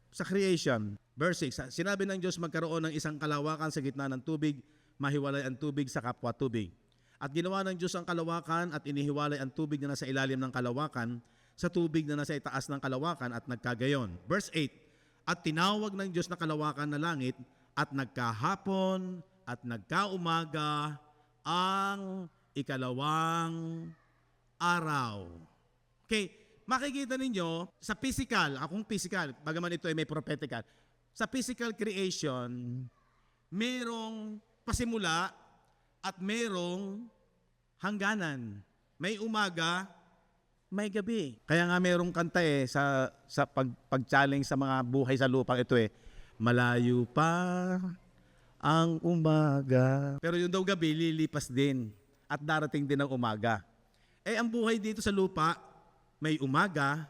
A: sa creation. Verse 6, sinabi ng Diyos magkaroon ng isang kalawakan sa gitna ng tubig, mahiwalay ang tubig sa kapwa tubig. At ginawa ng Diyos ang kalawakan at inihiwalay ang tubig na nasa ilalim ng kalawakan sa tubig na nasa itaas ng kalawakan at nagkagayon. Verse 8, at tinawag ng Diyos na kalawakan na langit at nagkahapon at nagkaumaga ang ikalawang araw. Okay, makikita ninyo sa physical, akong physical, bagaman ito ay may prophetical, sa physical creation, merong pasimula at merong hangganan. May umaga, may gabi. Kaya nga merong kanta sa pag-challenge sa mga buhay sa lupa ito malayo pa ang umaga. Pero yung daw gabi, lilipas din at darating din ang umaga. Ang buhay dito sa lupa, may umaga,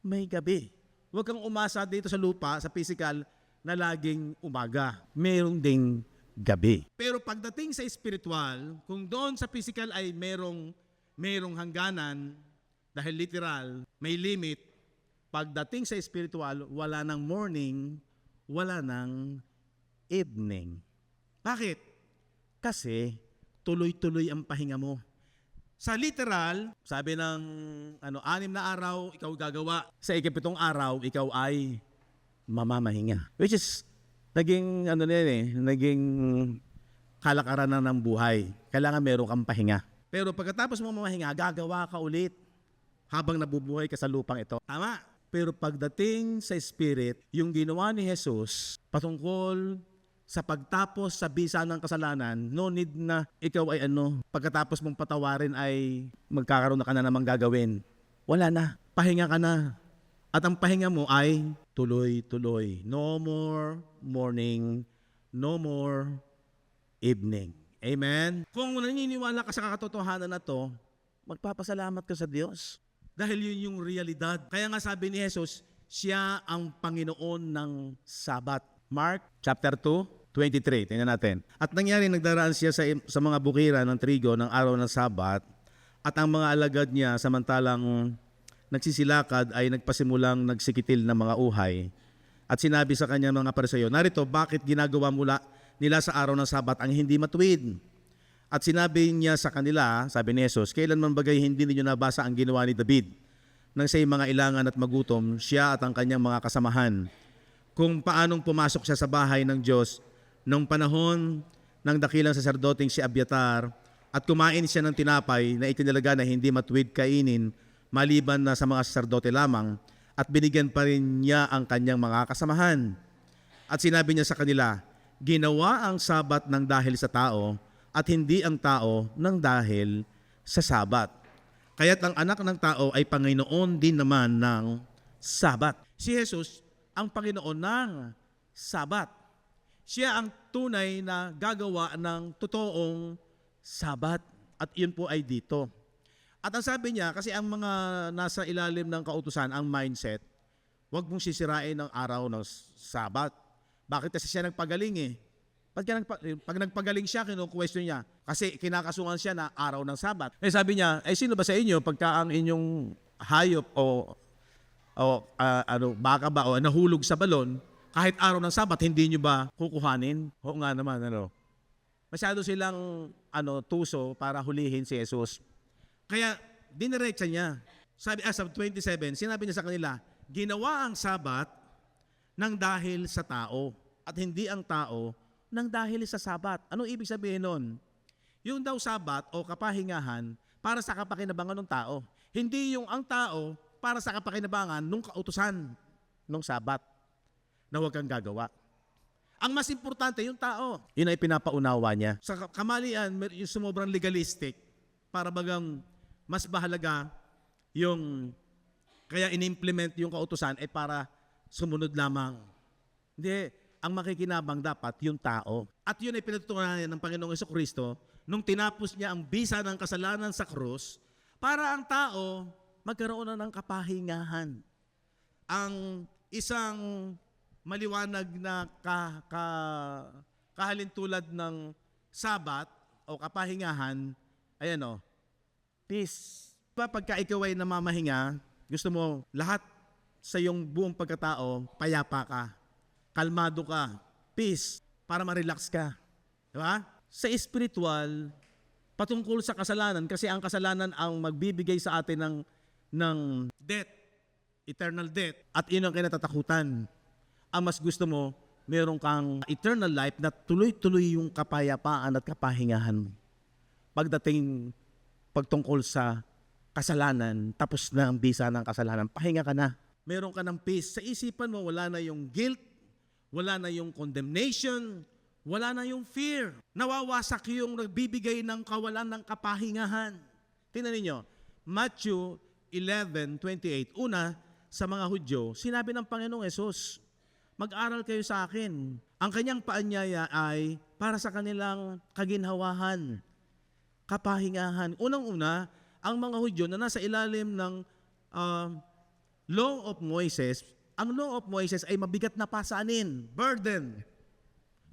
A: may gabi. Huwag kang umasa dito sa lupa, sa physical, na laging umaga. Merong ding gabi. Pero pagdating sa spiritual, kung doon sa physical ay merong hangganan, dahil literal, may limit, pagdating sa spiritual, wala ng morning, wala ng evening. Bakit? Kasi tuloy-tuloy ang pahinga mo. Sa literal, sabi ng 6 na araw, ikaw gagawa. Sa 7 araw, ikaw ay mamamahinga. Which is, naging naging kalakaran na ng buhay. Kailangan meron kang pahinga. Pero pagkatapos mo mamahinga, gagawa ka ulit habang nabubuhay ka sa lupang ito. Tama. Pero pagdating sa Spirit, yung ginawa ni Jesus patungkol sa pagtapos sa bisa ng kasalanan, no need na ikaw ay pagkatapos mong patawarin ay magkakaroon na ka na namang gagawin. Wala na. Pahinga ka na. At ang pahinga mo ay tuloy-tuloy. No more morning, no more evening. Amen? Kung naniniwala ka sa katotohanan na to, magpapasalamat ka sa Diyos. Dahil yun yung realidad. Kaya nga sabi ni Jesus, siya ang Panginoon ng Sabat. Mark chapter 2:23. Tingnan natin. At nangyari, nagdaraan siya sa mga bukiran ng trigo ng araw ng Sabat, at ang mga alagad niya samantalang nagsisilakad ay nagpasimulang nagsikitil ng mga uhay. At sinabi sa kanya mga Pariseo, narito, bakit ginagawa nila sa araw ng Sabat ang hindi matuwid? At sinabi niya sa kanila, sabi ni Jesus, kailanman bagay hindi ninyo nabasa ang ginawa ni David nang siya'y mga ilangan at magutom, siya at ang kanyang mga kasamahan, kung paanong pumasok siya sa bahay ng Diyos nung panahon ng dakilang saserdoteng si Abiatar, at kumain siya ng tinapay na itinalaga na hindi matuwid kainin maliban na sa mga saserdote lamang, at binigyan pa rin niya ang kanyang mga kasamahan. At sinabi niya sa kanila, ginawa ang Sabat ng dahil sa tao, at hindi ang tao ng dahil sa Sabat. Kaya't ang anak ng tao ay Panginoon din naman ng Sabat. Si Jesus ang Panginoon ng Sabat. Siya ang tunay na gagawa ng totoong Sabat. At yun po ay dito. At ang sabi niya, kasi ang mga nasa ilalim ng kautusan, ang mindset, huwag mong sisirain ang araw ng Sabat. Bakit? Kasi siya nagpagaling Pag nagpagaling siya, kinu-question niya. Kasi kinakasuhan siya na araw ng Sabat. Sabi niya, sino ba sa inyo pagka ang inyong hayop o baka ba o nahulog sa balon, kahit araw ng Sabat, hindi nyo ba kukuhanin? Oo nga naman, Masyado silang tuso para hulihin si Jesus. Kaya diniretsa niya. Sabi sa 27, sinabi niya sa kanila, ginawa ang Sabat ng dahil sa tao, at hindi ang tao ng dahil sa Sabat. Anong ibig sabihin nun? Yung daw Sabat o kapahingahan para sa kapakinabangan ng tao. Hindi yung ang tao para sa kapakinabangan ng kautusan ng Sabat na huwag kang gagawa. Ang mas importante yung tao. Yun ay pinapaunawa niya. Sa kamalian, yung sumobrang legalistic, para bagang mas mahalaga yung kaya in-implement yung kautusan ay para sumunod lamang. Hindi, ang makikinabang dapat yung tao. At yun ay pinatutunan ng Panginoong Jesucristo nung tinapos niya ang bisa ng kasalanan sa krus para ang tao magkaroon na ng kapahingahan. Ang isang maliwanag na kahalintulad ng Sabat o kapahingahan, peace. Pagka ikaw ay namamahinga, gusto mo lahat sa iyong buong pagkatao, payapa ka. Kalmado ka, peace, para ma-relax ka. Diba? Sa spiritual, patungkol sa kasalanan, kasi ang kasalanan ang magbibigay sa atin ng death, eternal death, at yun ang kinatatakutan. Ang mas gusto mo, meron kang eternal life na tuloy-tuloy yung kapayapaan at kapahingahan mo. Pagdating pagtungkol sa kasalanan, tapos na ang bisa ng kasalanan, pahinga ka na. Meron ka ng peace. Sa isipan mo, wala na yung guilt, wala na yung condemnation, wala na yung fear. Nawawasak yung nagbibigay ng kawalan ng kapahingahan. Tingnan ninyo, Matthew 11:28. Una, sa mga Hudyo, sinabi ng Panginoong Hesus, mag-aral kayo sa akin. Ang kanyang paanyaya ay para sa kanilang kaginhawahan, kapahingahan. Unang-una, ang mga Hudyo na nasa ilalim ng Law of Moses, ang Law of Moses ay mabigat na pasanin, burden.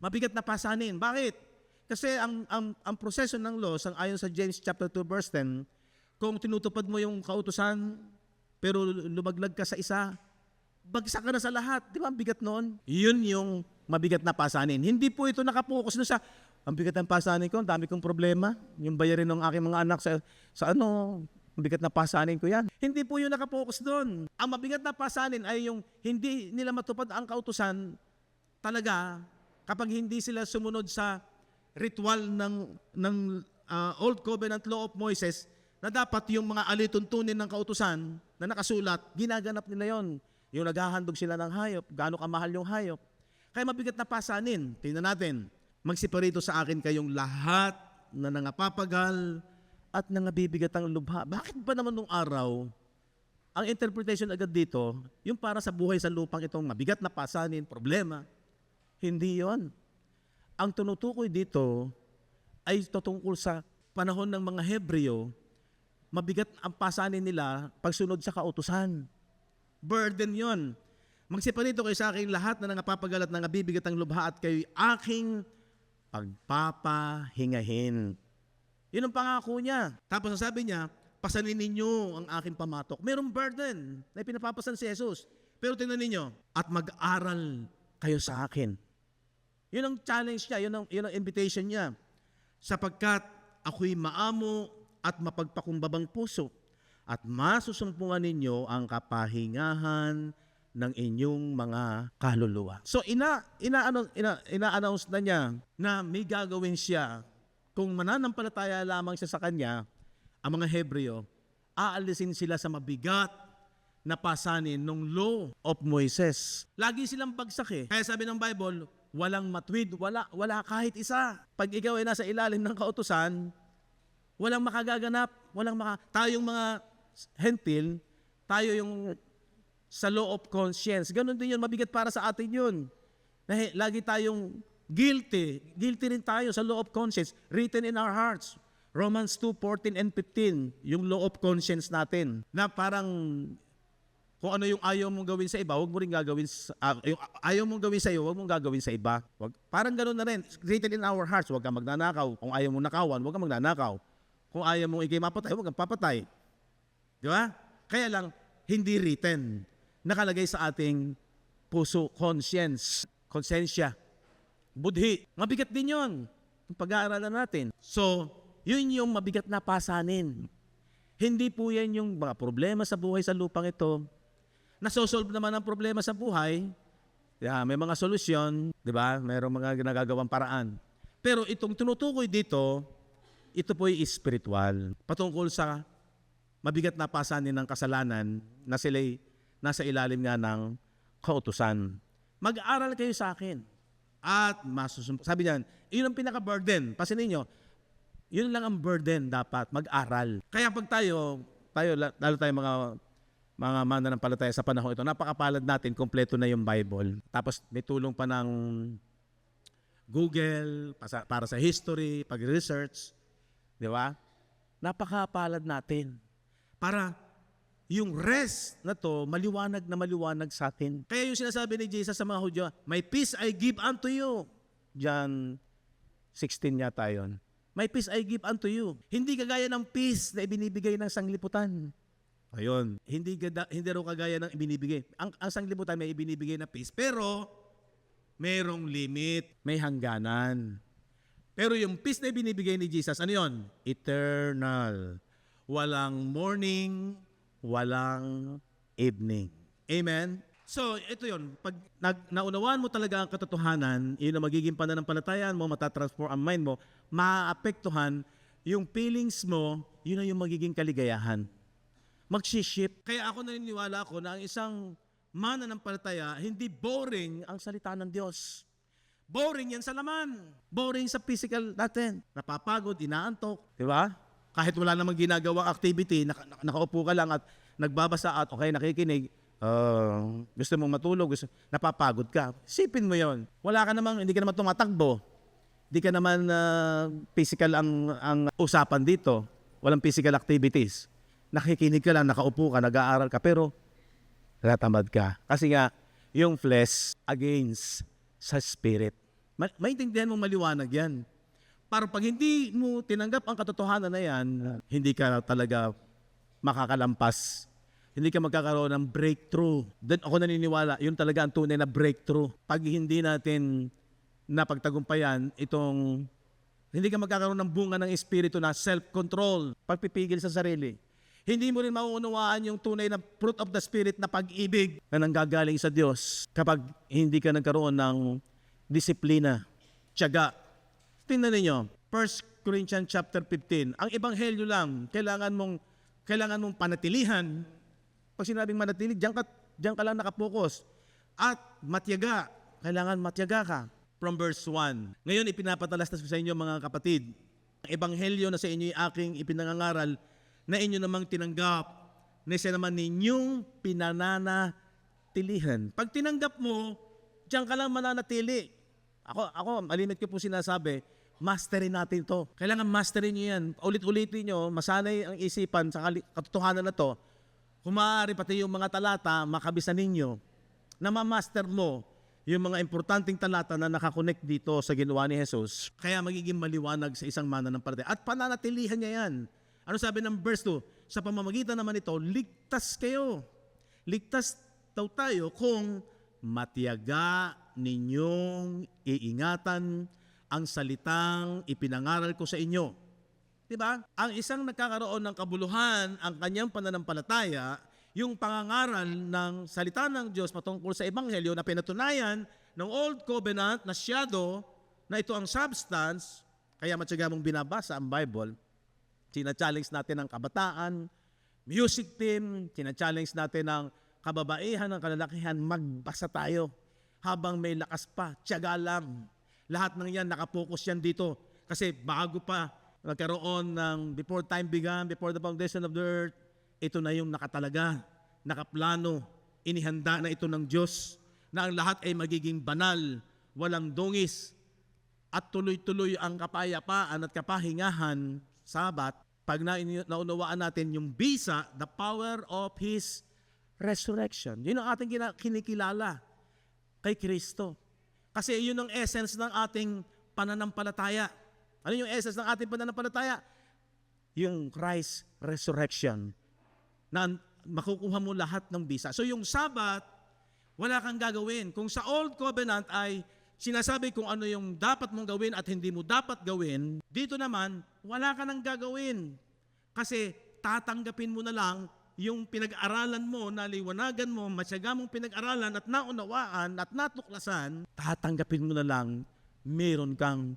A: Mabigat na pasanin. Bakit? Kasi ang proseso ng law, ayon sa James chapter 2 verse 10, kung tinutupad mo yung kautusan, pero lumaglag ka sa isa, bagsak ka na sa lahat. Di ba ang bigat noon? Yun yung mabigat na pasanin. Hindi po ito nakapokus na sa, ang bigat ng pasanin ko, ang dami kong problema. Yung bayarin ng aking mga anak sa ang bigat na pasanin ko yan. Hindi po yun nakapokus doon. Ang mabigat na pasanin ay yung hindi nila matupad ang kautusan talaga kapag hindi sila sumunod sa ritual ng Old Covenant Law of Moses, na dapat yung mga alituntunin ng kautusan na nakasulat, ginaganap nila yon. Yung naghahandog sila ng hayop, gaano kamahal yung hayop. Kaya mabigat na pasanin. Tingnan natin, magsiparito sa akin kayong lahat na nangapapagal at nangabibigat ang lubha. Bakit ba naman nung araw, ang interpretation agad dito, yung para sa buhay sa lupang itong mabigat na pasanin, problema, hindi yon. Ang tinutukoy dito ay tutungkol sa panahon ng mga Hebreo. Mabigat ang pasanin nila pagsunod sa kautusan. Burden yon. Magsiparito kayo sa aking lahat na nangapapagal at nangabibigat ang lubha at kayo'y aking pagpapahingahin. Yun ang pangako niya. Tapos sabi niya, pasanin ninyo ang aking pamatok. Merong burden na pinapapasan si Jesus. Pero tingnan ninyo, at mag-aral kayo sa akin. Yun ang challenge niya, yun ang invitation niya. Sapagkat ako'y maamo at mapagpakumbabang puso at masusumpungan ninyo ang kapahingahan ng inyong mga kaluluwa. So ina-announce na niya na may gagawin siya. Kung mananampalataya lamang siya sa kanya, ang mga Hebreo, aalisin sila sa mabigat na pasanin ng Law of Moses. Lagi silang bagsak eh. Kaya sabi ng Bible, walang matwid, wala kahit isa. Pag ikaw ay nasa ilalim ng kautusan, walang makagaganap, tayong mga hentil, tayo yung sa law of conscience. Ganon din yun, mabigat para sa atin yun. Lagi tayong guilty rin tayo sa law of conscience, written in our hearts. Romans 2:14 and 15, yung law of conscience natin, na parang kung ano yung ayaw mong gawin sa iba, huwag mo rin gagawin yung ayaw mong gawin sa iyo, huwag mong gagawin sa iba. Parang ganoon na rin, written in our hearts, huwag kang magnanakaw. Kung ayaw mong nakawan, huwag kang magnanakaw. Kung ayaw mong ikay mapatay, huwag kang papatay. Di ba? Kaya lang, hindi written. Nakalagay sa ating puso, konsensya, budhi. Mabigat din yun. Yung pag-aaralan natin. So, yun yung mabigat na pasanin. Hindi po yan yung mga problema sa buhay sa lupang ito. Nasosolve naman ang problema sa buhay. May mga solusyon, di ba? Mayroong mga ginagagawang paraan. Pero itong tinutukoy dito, ito po ay spiritual. Patungkol sa mabigat na pasanin ng kasalanan na sila'y nasa ilalim nga ng kautusan. Mag-aral kayo sa akin at sabi niyan, yun ang pinaka-burden. Pasinin niyo, yun lang ang burden dapat, mag-aral. Kaya pag tayo lalo tayo mga mananampalataya sa panahon ito, napakapalad natin, kompleto na yung Bible. Tapos may tulong pa ng Google, para sa history, pag-research, di ba? Napakapalad natin. Para yung rest na to, maliwanag na maliwanag sa atin. Kaya yung sinasabi ni Jesus sa mga Hudyo, my peace I give unto you. John 16 yata yun. My peace I give unto you. Hindi kagaya ng peace na ibinibigay ng sanglibutan. Ayun. Hindi raw kagaya ng ibinibigay. Ang sanglibutan may ibinibigay na peace. Pero, merong limit. May hangganan. Pero yung peace na ibinibigay ni Jesus, ano yun? Eternal. Walang morning, walang evening. Amen? So, ito yun. Pag naunawaan mo talaga ang katotohanan, yun ang magiging pananampalatayaan mo, matatransform ang mind mo, maapektuhan yung feelings mo, yun na yung magiging kaligayahan. Mag-shift. Kaya ako naniniwala ako na ang isang mananampalataya, hindi boring ang salita ng Diyos. Boring yan sa laman. Boring sa physical natin. Napapagod, inaantok. Di ba? Kahit wala namang ginagawang activity, nakaupo ka lang at nagbabasa at okay, nakikinig, gusto mong matulog, napapagod ka. Sipin mo yon. Hindi ka naman tumatakbo. Hindi ka naman physical ang usapan dito. Walang physical activities. Nakikinig ka lang, nakaupo ka, nag-aaral ka, pero natamad ka. Kasi nga, yung flesh against sa spirit. Maintindihan mo maliwanag yan. Para pag hindi mo tinanggap ang katotohanan na yan, hindi ka talaga makakalampas. Hindi ka magkakaroon ng breakthrough. Then ako naniniwala, yun talaga ang tunay na breakthrough. Pag hindi natin napagtagumpayan hindi ka magkakaroon ng bunga ng espiritu na self-control, pagpipigil sa sarili. Hindi mo rin mauunawaan yung tunay na fruit of the spirit na pag-ibig na nanggagaling sa Diyos kapag hindi ka nagkaroon ng disiplina, tiyaga. Tingnan ninyo, 1 Corinthians chapter 15. Ang ebanghelyo lang, kailangan mong panatilihan. Pag sinabing manatili, diyan ka lang nakapokus. At matyaga, kailangan matyaga ka. From verse 1. Ngayon ipinapatalas na sa inyo mga kapatid. Ang ebanghelyo na sa inyo aking ipinangangaral na inyo namang tinanggap, na isa naman ninyong pinananatilihan. Pag tinanggap mo, diyan ka lang mananatili. Ako, malimit ko po sinasabi, masterin natin to. Kailangan masterin nyo yan. Ulit-ulitin nyo, masanay ang isipan sa katotohanan na to. Kung maaari pati yung mga talata, makabisan ninyo, na ma-master mo yung mga importanteng talata na nakakonect dito sa ginawa ni Jesus. Kaya magiging maliwanag sa isang mananampalataya. At pananatilihan niya yan. Ano sabi ng verse 2? Sa pamamagitan naman ito, ligtas kayo. Ligtas daw tayo kung matiyaga ninyong iingatan ang salitang ipinangaral ko sa inyo. Diba? Ang isang nagkakaroon ng kabuluhan ang kanyang pananampalataya, yung pangangaral ng salita ng Diyos patungkol sa ebanghelyo na pinatunayan ng Old Covenant na shadow, na ito ang substance, kaya matyaga mong binabasa ang Bible. Tina-challenge natin ang kabataan, music team, tina-challenge natin ang kababaihan, ang kalalakihan, magbasa tayo habang may lakas pa, tiyaga lang. Lahat ng yan, nakapokus yan dito. Kasi bago pa nagkaroon ng before time began, before the foundation of the earth, ito na yung nakatalaga, nakaplano, inihanda na ito ng Diyos, na ang lahat ay magiging banal, walang dungis, at tuloy-tuloy ang kapayapaan at kapahingahan, Sabat, pag naunawaan natin yung bisa, the power of His resurrection. Yun ang ating kinikilala kay Kristo. Kasi yun ang essence ng ating pananampalataya. Ano yung essence ng ating pananampalataya? Yung Christ resurrection. Na makukuha mo lahat ng bisa. So yung Sabat, wala kang gagawin. Kung sa Old Covenant ay sinasabi kung ano yung dapat mong gawin at hindi mo dapat gawin, dito naman, wala ka nang gagawin. Kasi tatanggapin mo na lang yung pinag-aralan mo, naliwanagan mo, matyaga mong pinag-aralan at naunawaan at natuklasan, tatanggapin mo na lang, meron kang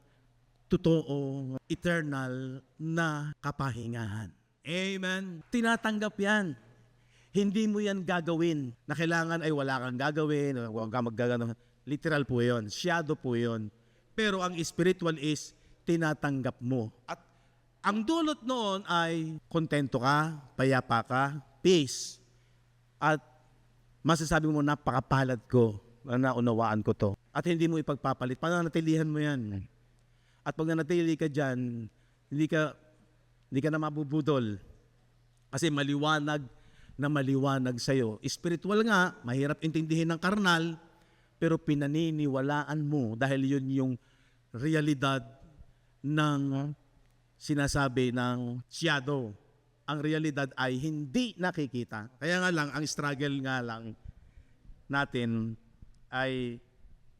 A: totoo, eternal na kapahingahan. Amen. Tinatanggap yan. Hindi mo yan gagawin. Na kailangan ay wala kang gagawin, huwag kang maggagano. Literal po yun. Shadow po yun. Pero ang spiritual is tinatanggap mo. At ang dulot noon ay kontento ka, payapa ka, peace. At masasabi mo, napakapalad ko, na naunawaan ko to. At hindi mo ipagpapalit. Pananatilihan mo yan. At pag nanatili ka dyan, hindi ka na mabubudol. Kasi maliwanag na maliwanag sa'yo. Spiritual nga, mahirap intindihin ng karnal, pero pinaniniwalaan mo dahil yun yung realidad ng sinasabi ng shadow. Ang realidad ay hindi nakikita. Kaya nga lang, ang struggle nga lang natin ay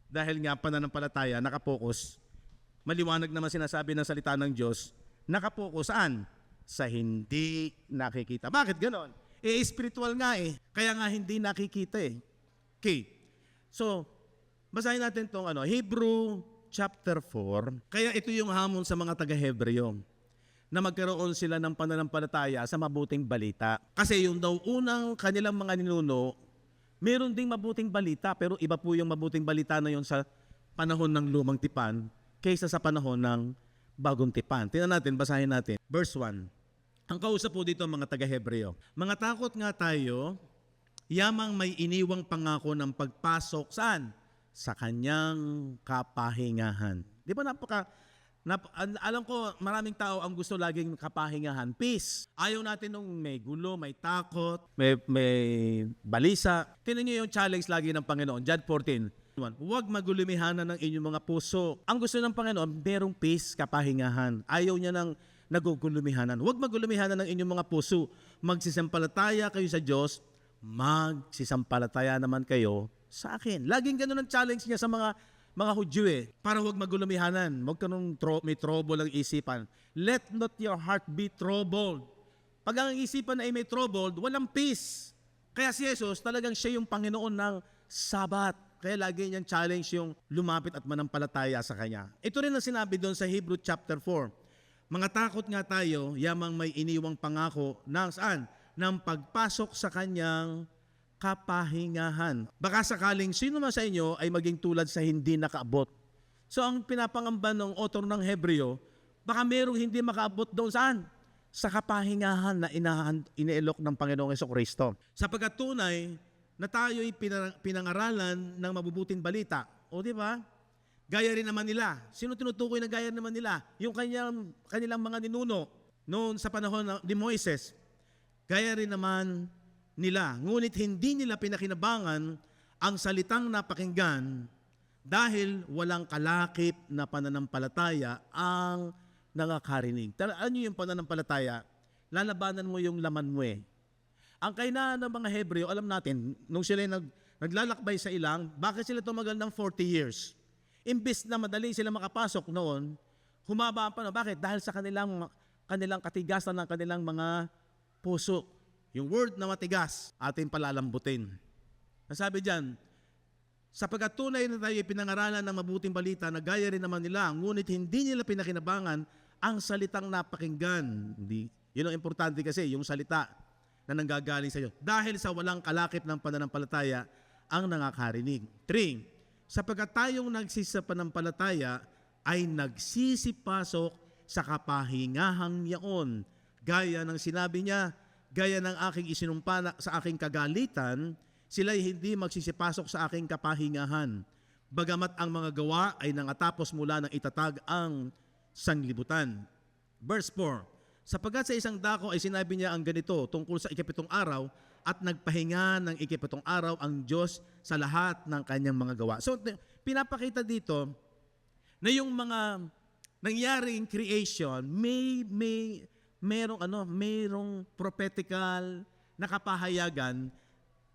A: dahil nga pananampalataya, nakapokus, maliwanag naman sinasabi ng salita ng Diyos, nakapokus saan? Sa hindi nakikita. Bakit ganon? Spiritual nga eh. Kaya nga hindi nakikita eh. Okay. So, basahin natin itong Hebrew chapter 4. Kaya ito yung hamon sa mga taga-Hebreo. na magkaroon sila ng pananampalataya sa mabuting balita. Kasi yung daw unang kanilang mga ninuno, meron ding mabuting balita, pero iba po yung mabuting balita na yun sa panahon ng lumang tipan kaysa sa panahon ng bagong tipan. Tingnan natin, basahin natin. Verse 1. Ang kausap po dito mga taga-Hebreo. Mga takot nga tayo, yamang may iniwang pangako ng pagpasok saan? Sa kanyang kapahingahan. Di ba alam ko maraming tao ang gusto laging kapahingahan. Peace. Ayaw natin nung may gulo, may takot, may balisa. Tingnan niyo yung challenge lagi ng Panginoon. John 14. Huwag magulumihanan ng inyong mga puso. Ang gusto ng Panginoon, merong peace, kapahingahan. Ayaw niya ng nagugulumihanan. Huwag magulumihanan ng inyong mga puso. Magsisampalataya kayo sa Diyos, magsisampalataya naman kayo sa akin. Laging ganun ang challenge niya sa mga Hudyo para huwag magulumihanan. Huwag ka nung may trouble ang isipan. Let not your heart be troubled. Pag ang isipan ay may troubled, walang peace. Kaya si Jesus, talagang siya yung Panginoon ng Sabat. Kaya lagi niyang challenge yung lumapit at manampalataya sa Kanya. Ito rin ang sinabi doon sa Hebrew chapter 4. Mga takot nga tayo, yamang may iniwang pangako ng saan? Ng pagpasok sa Kanyang kapahingahan. Baka sakaling sino man sa inyo ay maging tulad sa hindi nakaabot. So ang pinapangamba ng author ng Hebreo, baka merong hindi makaabot doon saan? Sa kapahingahan na inielok ng Panginoong Jesucristo. Sapagkat tunay na tayo'y pinangaralan ng mabubuting balita. O di ba? Gaya rin naman nila. Sino tinutukoy na gaya naman nila? Yung kanilang mga ninuno noon sa panahon ni Moises. Gaya rin naman nila. Ngunit hindi nila pinakinabangan ang salitang napakinggan dahil walang kalakip na pananampalataya ang nakakarinig. Ano yung pananampalataya? Lalabanan mo yung laman mo eh. Ang kainaan ng mga Hebreo, alam natin, nung sila naglalakbay sa ilang, bakit sila tumagal ng 40 years? Imbis na madali sila makapasok noon, humaba ang panahon. Bakit? Dahil sa kanilang katigasan ng kanilang mga puso. Yung word na matigas, ating palalambutin. Nasabi dyan, sapagkat tunay na tayo pinangaralan ng mabuting balita na gaya rin naman nila, ngunit hindi nila pinakinabangan ang salitang napakinggan. Yun ang importante kasi, yung salita na nanggagaling sa iyo. Dahil sa walang kalakip ng pananampalataya ang nakakarinig. 3. Sapagkat tayong nagsisapanampalataya ay nagsisipasok sa kapahingahang yaon. Gaya ng sinabi niya, gaya ng aking isinumpa sa aking kagalitan, sila'y hindi magsisipasok sa aking kapahingahan. Bagamat ang mga gawa ay nangatapos mula ng itatag ang sanglibutan. Verse 4. Sapagkat sa isang dako ay sinabi niya ang ganito tungkol sa ikapitong araw at nagpahinga ng ikapitong araw ang Diyos sa lahat ng kanyang mga gawa. So pinapakita dito na yung mga nangyaring creation merong prophetical na kapahayagan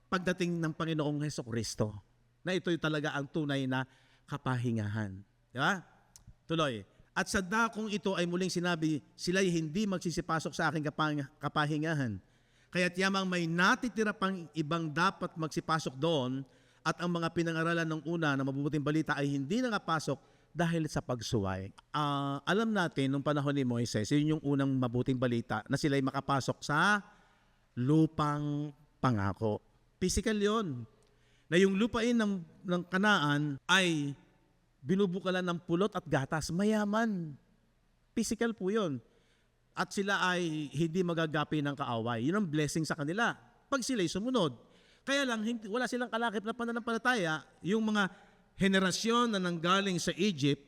A: pagdating ng Panginoong Hesukristo. Na ito'y talaga ang tunay na kapahingahan. Di ba? Tuloy. At sa dakong ito ay muling sinabi, sila'y hindi magsisipasok sa aking kapahingahan. Kaya't yamang may natitira pang ibang dapat magsipasok doon at ang mga pinangaralan ng una na mabubuting balita ay hindi nakapasok dahil sa pagsuway. Alam natin, nung panahon ni Moises, yun yung unang mabuting balita na sila'y makapasok sa lupang pangako. Physical yon. Na yung lupain ng Kanaan ay binubukalan ng pulot at gatas, mayaman. Physical po yun. At sila ay hindi magagapi ng kaaway. Yun ang blessing sa kanila pag sila'y sumunod. Kaya lang, wala silang kalakip na pananampalataya. Yung mga henerasyon na nanggaling sa Egypt,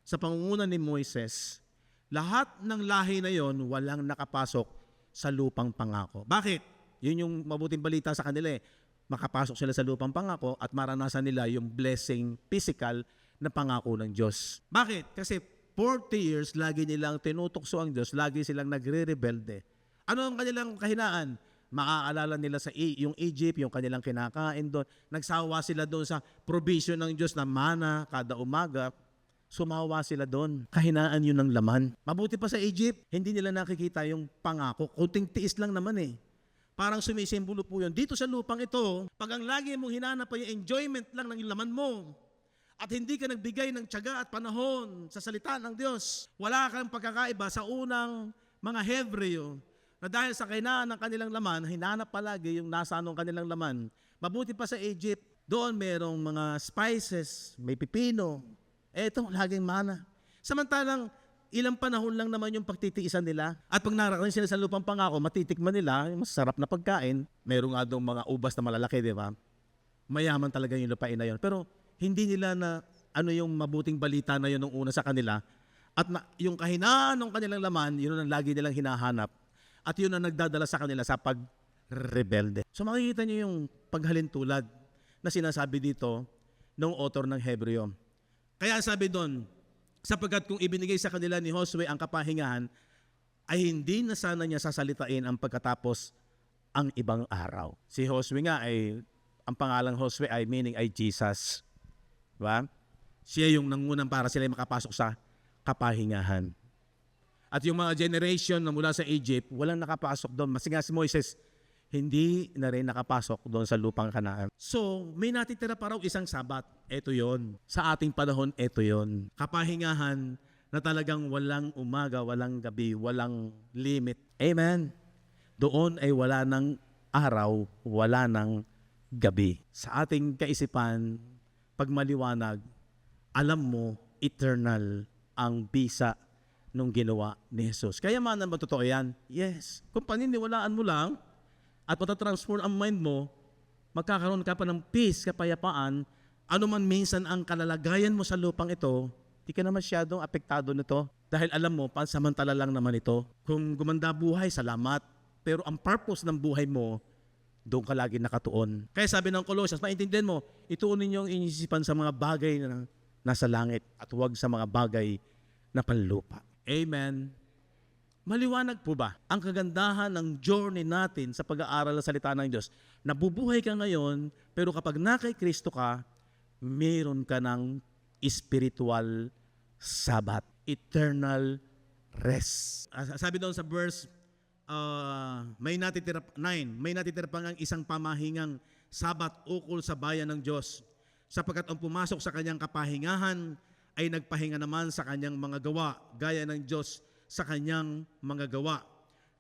A: sa pangunguna ni Moises, lahat ng lahi na yon walang nakapasok sa lupang pangako. Bakit? Yun yung mabuting balita sa kanila eh. Makapasok sila sa lupang pangako at maranasan nila yung blessing physical na pangako ng Diyos. Bakit? Kasi 40 years lagi nilang tinutokso ang Diyos, lagi silang nagre-rebelde. Ano ang kanilang kahinaan? Maaalala nila sa yung Egypt, yung kanilang kinakain doon. Nagsawa sila doon sa provision ng Diyos na mana kada umaga. Sumawa sila doon. Kahinaan yun ng laman. Mabuti pa sa Egypt, hindi nila nakikita yung pangako. Kunting tiis lang naman eh. Parang sumisimbolo po yun. Dito sa lupang ito, pag ang lagi mong hinanap ay enjoyment lang ng laman mo, at hindi ka nagbigay ng tiyaga at panahon sa salita ng Diyos, wala kang pagkakaiba sa unang mga Hebreo na dahil sa kahinaan ng kanilang laman, hinanap palagi yung nasa anong kanilang laman. Mabuti pa sa Egypt, doon merong mga spices, may pipino. Eto, laging mana. Samantalang, ilang panahon lang naman yung pagtitiisan nila. At pag nararating sila sa lupang pangako, matitikman nila yung masarap na pagkain. Meron nga doon mga ubas na malalaki, di ba? Mayaman talaga yung lupain na yun. Pero hindi nila na ano yung mabuting balita na yun nung una sa kanila. At yung kahinaan ng kanilang laman, yun ang lagi nilang hinahanap. At yun ang nagdadala sa kanila sa pagrebelde. So makikita niyo yung paghalintulad na sinasabi dito ng author ng Hebreo. Kaya sabi doon, sapagkat kung ibinigay sa kanila ni Josue ang kapahingahan, ay hindi na sana niya sasalitain ang pagkatapos ang ibang araw. Si Josue nga ay, ang pangalang Josue ay meaning ay Jesus. Diba? Siya yung nangunang para sila makapasok sa kapahingahan. At yung mga generation na mula sa Egypt, walang nakapasok doon. Mas nga si Moises, hindi na rin nakapasok doon sa lupang Kanaan. So, may natitira pa raw isang Sabat. Ito yon. Sa ating panahon, ito yon. Kapahingahan na talagang walang umaga, walang gabi, walang limit. Amen. Doon ay wala ng araw, wala ng gabi. Sa ating kaisipan, pag maliwanag, alam mo, eternal ang bisa nung ginawa ni Jesus. Kaya manan ba totoo yan? Yes. Kung paniniwalaan mo lang, at matatransform ang mind mo, magkakaroon ka pa ng peace, kapayapaan, ano man minsan ang kalalagayan mo sa lupang ito, di ka na masyadong apektado nito. Dahil alam mo, pansamantala lang naman ito. Kung gumanda buhay, salamat. Pero ang purpose ng buhay mo, doon ka lagi nakatuon. Kaya sabi ng Colossians, maintindihan mo, ituon ninyo ang inyisipan sa mga bagay na nasa langit at huwag sa mga bagay na panlupa. Amen. Maliwanag po ba ang kagandahan ng journey natin sa pag-aaral ng salita ng Diyos? Nabubuhay ka ngayon, pero kapag na kay Kristo ka, meron ka ng spiritual Sabbath, eternal rest. Sabi doon sa verse, may natitira pang ang isang pamahingang Sabbath ukol sa bayan ng Diyos, sapagkat ang pumasok sa kanyang kapahingahan ay nagpahinga naman sa kanyang mga gawa, gaya ng Diyos sa kanyang mga gawa.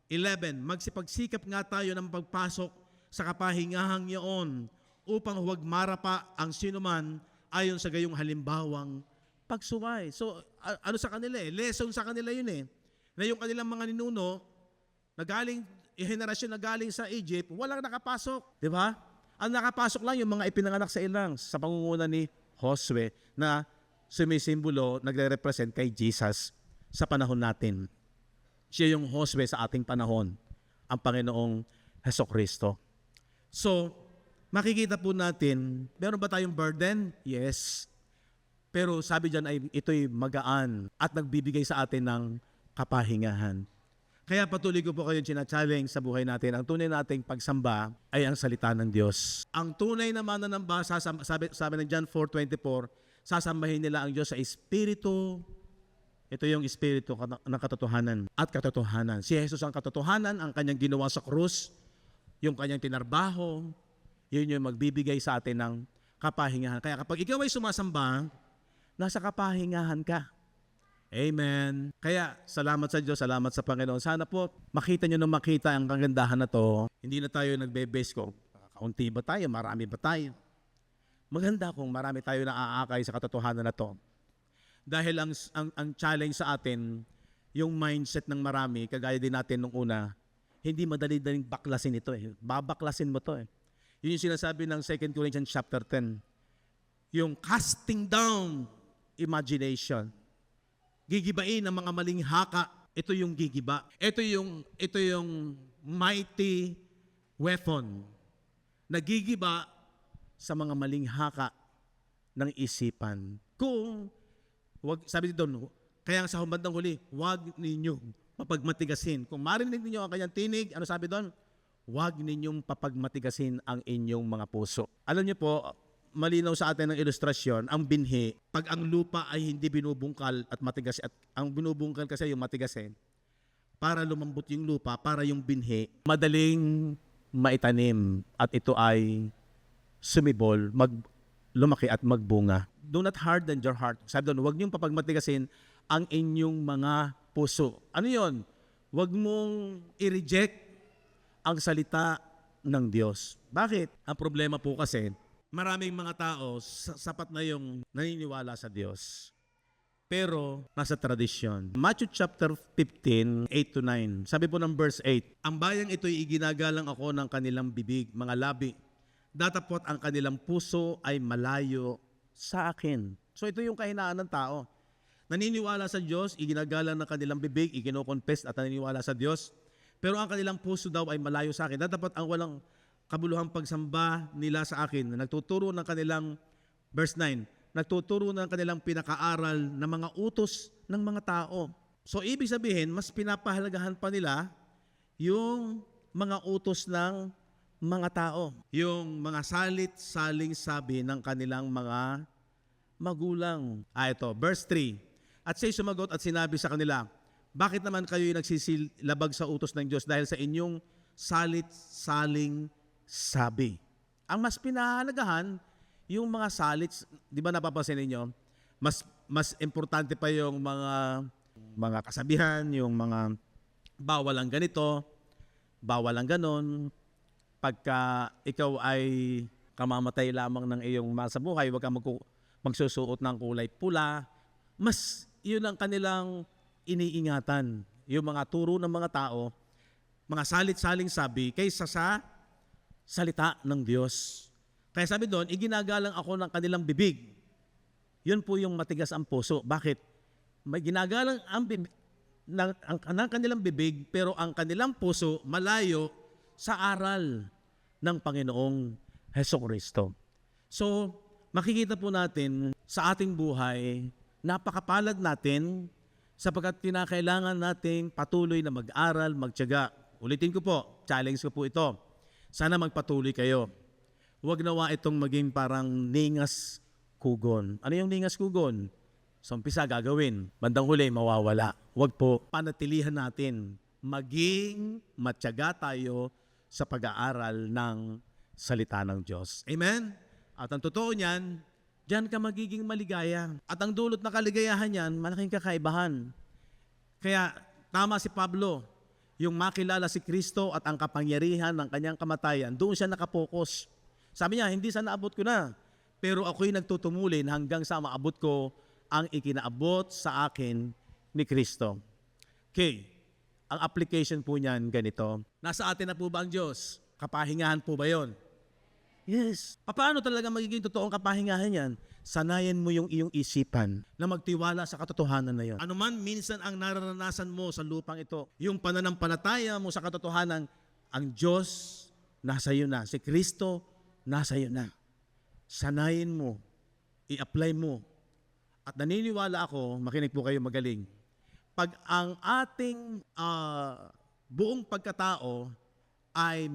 A: 11, magsipagsikap nga tayo ng pagpasok sa kapahingahang iyon upang huwag marapa ang sinuman ayon sa gayong halimbawang pagsuway. So, ano sa kanila lesson sa kanila yun na yung kanilang mga ninuno, henerasyon na galing sa Egypt, walang nakapasok. Di ba? Ang nakapasok lang yung mga ipinanganak sa ilang sa pangunguna ni Josue na sumisimbolo, nagre-represent kay Jesus sa panahon natin. Siya yung Josue sa ating panahon, ang Panginoong Hesukristo. So, makikita po natin, meron ba tayong burden? Yes. Pero sabi dyan ay ito'y magaan at nagbibigay sa atin ng kapahingahan. Kaya patuloy ko po kayong challenge sa buhay natin. Ang tunay nating pagsamba ay ang salita ng Diyos. Ang tunay na mananamba, sabi ng John 4:24, sasambahin nila ang Diyos sa Espiritu. Ito yung Espiritu ng katotohanan at katotohanan. Si Jesus ang katotohanan, ang kanyang ginawa sa krus, yung kanyang tinarbaho, yun yung magbibigay sa atin ng kapahingahan. Kaya kapag ikaw ay sumasamba, nasa kapahingahan ka. Amen. Kaya salamat sa Diyos, salamat sa Panginoon. Sana po makita nyo nang makita ang kagandahan na to. Hindi na tayo nagbe-base ko. Kaunti ba tayo? Marami ba tayo? Maganda kung marami tayo na aakay sa katotohanan na to. Dahil ang challenge sa atin, yung mindset ng marami, kagaya din natin nung una, hindi madali-daling baklasin ito Babaklasin mo to Yun yung sinasabi ng 2 Corinthians chapter 10. Yung casting down imagination. Gigibain ng mga maling haka. Ito yung gigiba. Ito yung mighty weapon. Nagigiba sa mga maling haka ng isipan. Sabi doon, kaya sa bandang huli, huwag ninyo papagmatigasin. Kung marinig ninyo ang kanyang tinig, ano sabi doon? Huwag ninyong papagmatigasin ang inyong mga puso. Alam niyo po, malinaw sa atin ng ilustrasyon, ang binhi, pag ang lupa ay hindi binubungkal at matigas, at ang binubungkal kasi yung matigas para lumambot yung lupa, para yung binhi, madaling maitanim at ito ay sumibol, lumaki at magbunga. Do not harden your heart. Sabi doon, huwag niyong papagmatigasin ang inyong mga puso. Ano yon? Huwag mong i-reject ang salita ng Diyos. Bakit? Ang problema po kasi, maraming mga tao, sapat na yung naniniwala sa Diyos. Pero nasa tradisyon. Matthew chapter 15, 8-9. Sabi po ng verse 8, ang bayang ito'y iginagalang ako ng kanilang bibig, mga labi. Datapot ang kanilang puso ay malayo sa akin. So ito yung kahinaan ng tao. Naniniwala sa Diyos, iginagalang ng kanilang bibig, ikinoconfess at naniniwala sa Diyos. Pero ang kanilang puso daw ay malayo sa akin. Datapot ang walang kabuluhang pagsamba nila sa akin. Nagtuturo ng kanilang, verse 9, nagtuturo ng kanilang pinakaaral na mga utos ng mga tao. So ibig sabihin, mas pinapahalagahan pa nila yung mga utos ng mga tao. Yung mga salit-saling sabi ng kanilang mga magulang. Ito, verse 3. At siya'y sumagot at sinabi sa kanila, bakit naman kayo'y nagsisilabag sa utos ng Diyos dahil sa inyong salit-saling sabi? Ang mas pinahalagahan, yung mga salits, di ba napapansin ninyo, mas importante pa yung mga kasabihan, yung mga bawal ang ganito, bawal ang ganon. Pagka ikaw ay kamamatay lamang ng iyong masa buhay, huwag kang magsusuot ng kulay pula. Mas yun ang kanilang iniingatan. Yung mga turo ng mga tao, mga salit-saling sabi, kaysa sa salita ng Diyos. Kaya sabi doon, iginagalang ako ng kanilang bibig. Yun po yung matigas ang puso. Bakit? May ginagalang ang kanilang bibig, pero ang kanilang puso malayo sa aral ng Panginoong Hesukristo. So, makikita po natin sa ating buhay, napakapalad natin sapagkat kinakailangan nating patuloy na mag-aral, magtiyaga. Ulitin ko po, challenge ko po ito. Sana magpatuloy kayo. Huwag nawa itong maging parang ningas kugon. Ano yung ningas kugon? Sa umpisa gagawin, bandang huli mawawala. Huwag po, panatilihan natin. Maging matyaga tayo sa pag-aaral ng salita ng Diyos. Amen? At ang totoo niyan, diyan ka magiging maligaya. At ang dulot na kaligayahan niyan, malaking kakaibahan. Kaya tama si Pablo, yung makilala si Kristo at ang kapangyarihan ng kanyang kamatayan, doon siya nakapokus. Sabi niya, hindi sana abot ko na, pero ako'y nagtutumulin hanggang sa maabot ko ang ikinaabot sa akin ni Kristo. Okay, ang application po niyan ganito. Nasa atin na po ba ang Diyos? Kapahingahan po ba yon? Yes. Paano talaga magiging totoong kapahingahan yan? Sanayan mo yung iyong isipan na magtiwala sa katotohanan na yon. Ano man minsan ang nararanasan mo sa lupang ito, yung pananampalataya mo sa katotohanan, ang Diyos nasa iyo na. Si Kristo nasa iyo na. Sanayin mo, i-apply mo. At naniniwala ako, makinig po kayo magaling, pag ang ating buong pagkatao ay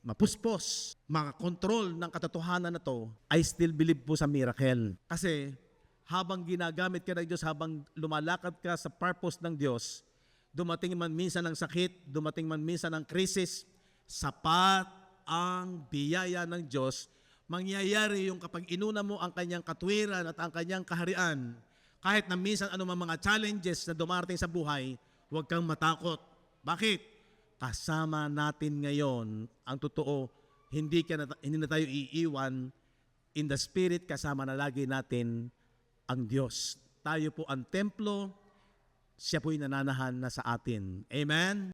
A: mapuspos, makakontrol ng katotohanan na to, I still believe po sa miracle. Kasi habang ginagamit ka ng Diyos, habang lumalakad ka sa purpose ng Diyos, dumating man minsan ng sakit, dumating man minsan ng krisis, sapat ang biyaya ng Diyos. Mangyayari yung kapag inuna mo ang kanyang katwiran at ang kanyang kaharian, kahit na minsan anumang mga challenges na dumarating sa buhay, huwag kang matakot. Bakit? Kasama natin ngayon, ang totoo, hindi na tayo iiwan. In the Spirit, kasama na lagi natin ang Diyos. Tayo po ang templo, siya po'y nananahan na sa atin. Amen?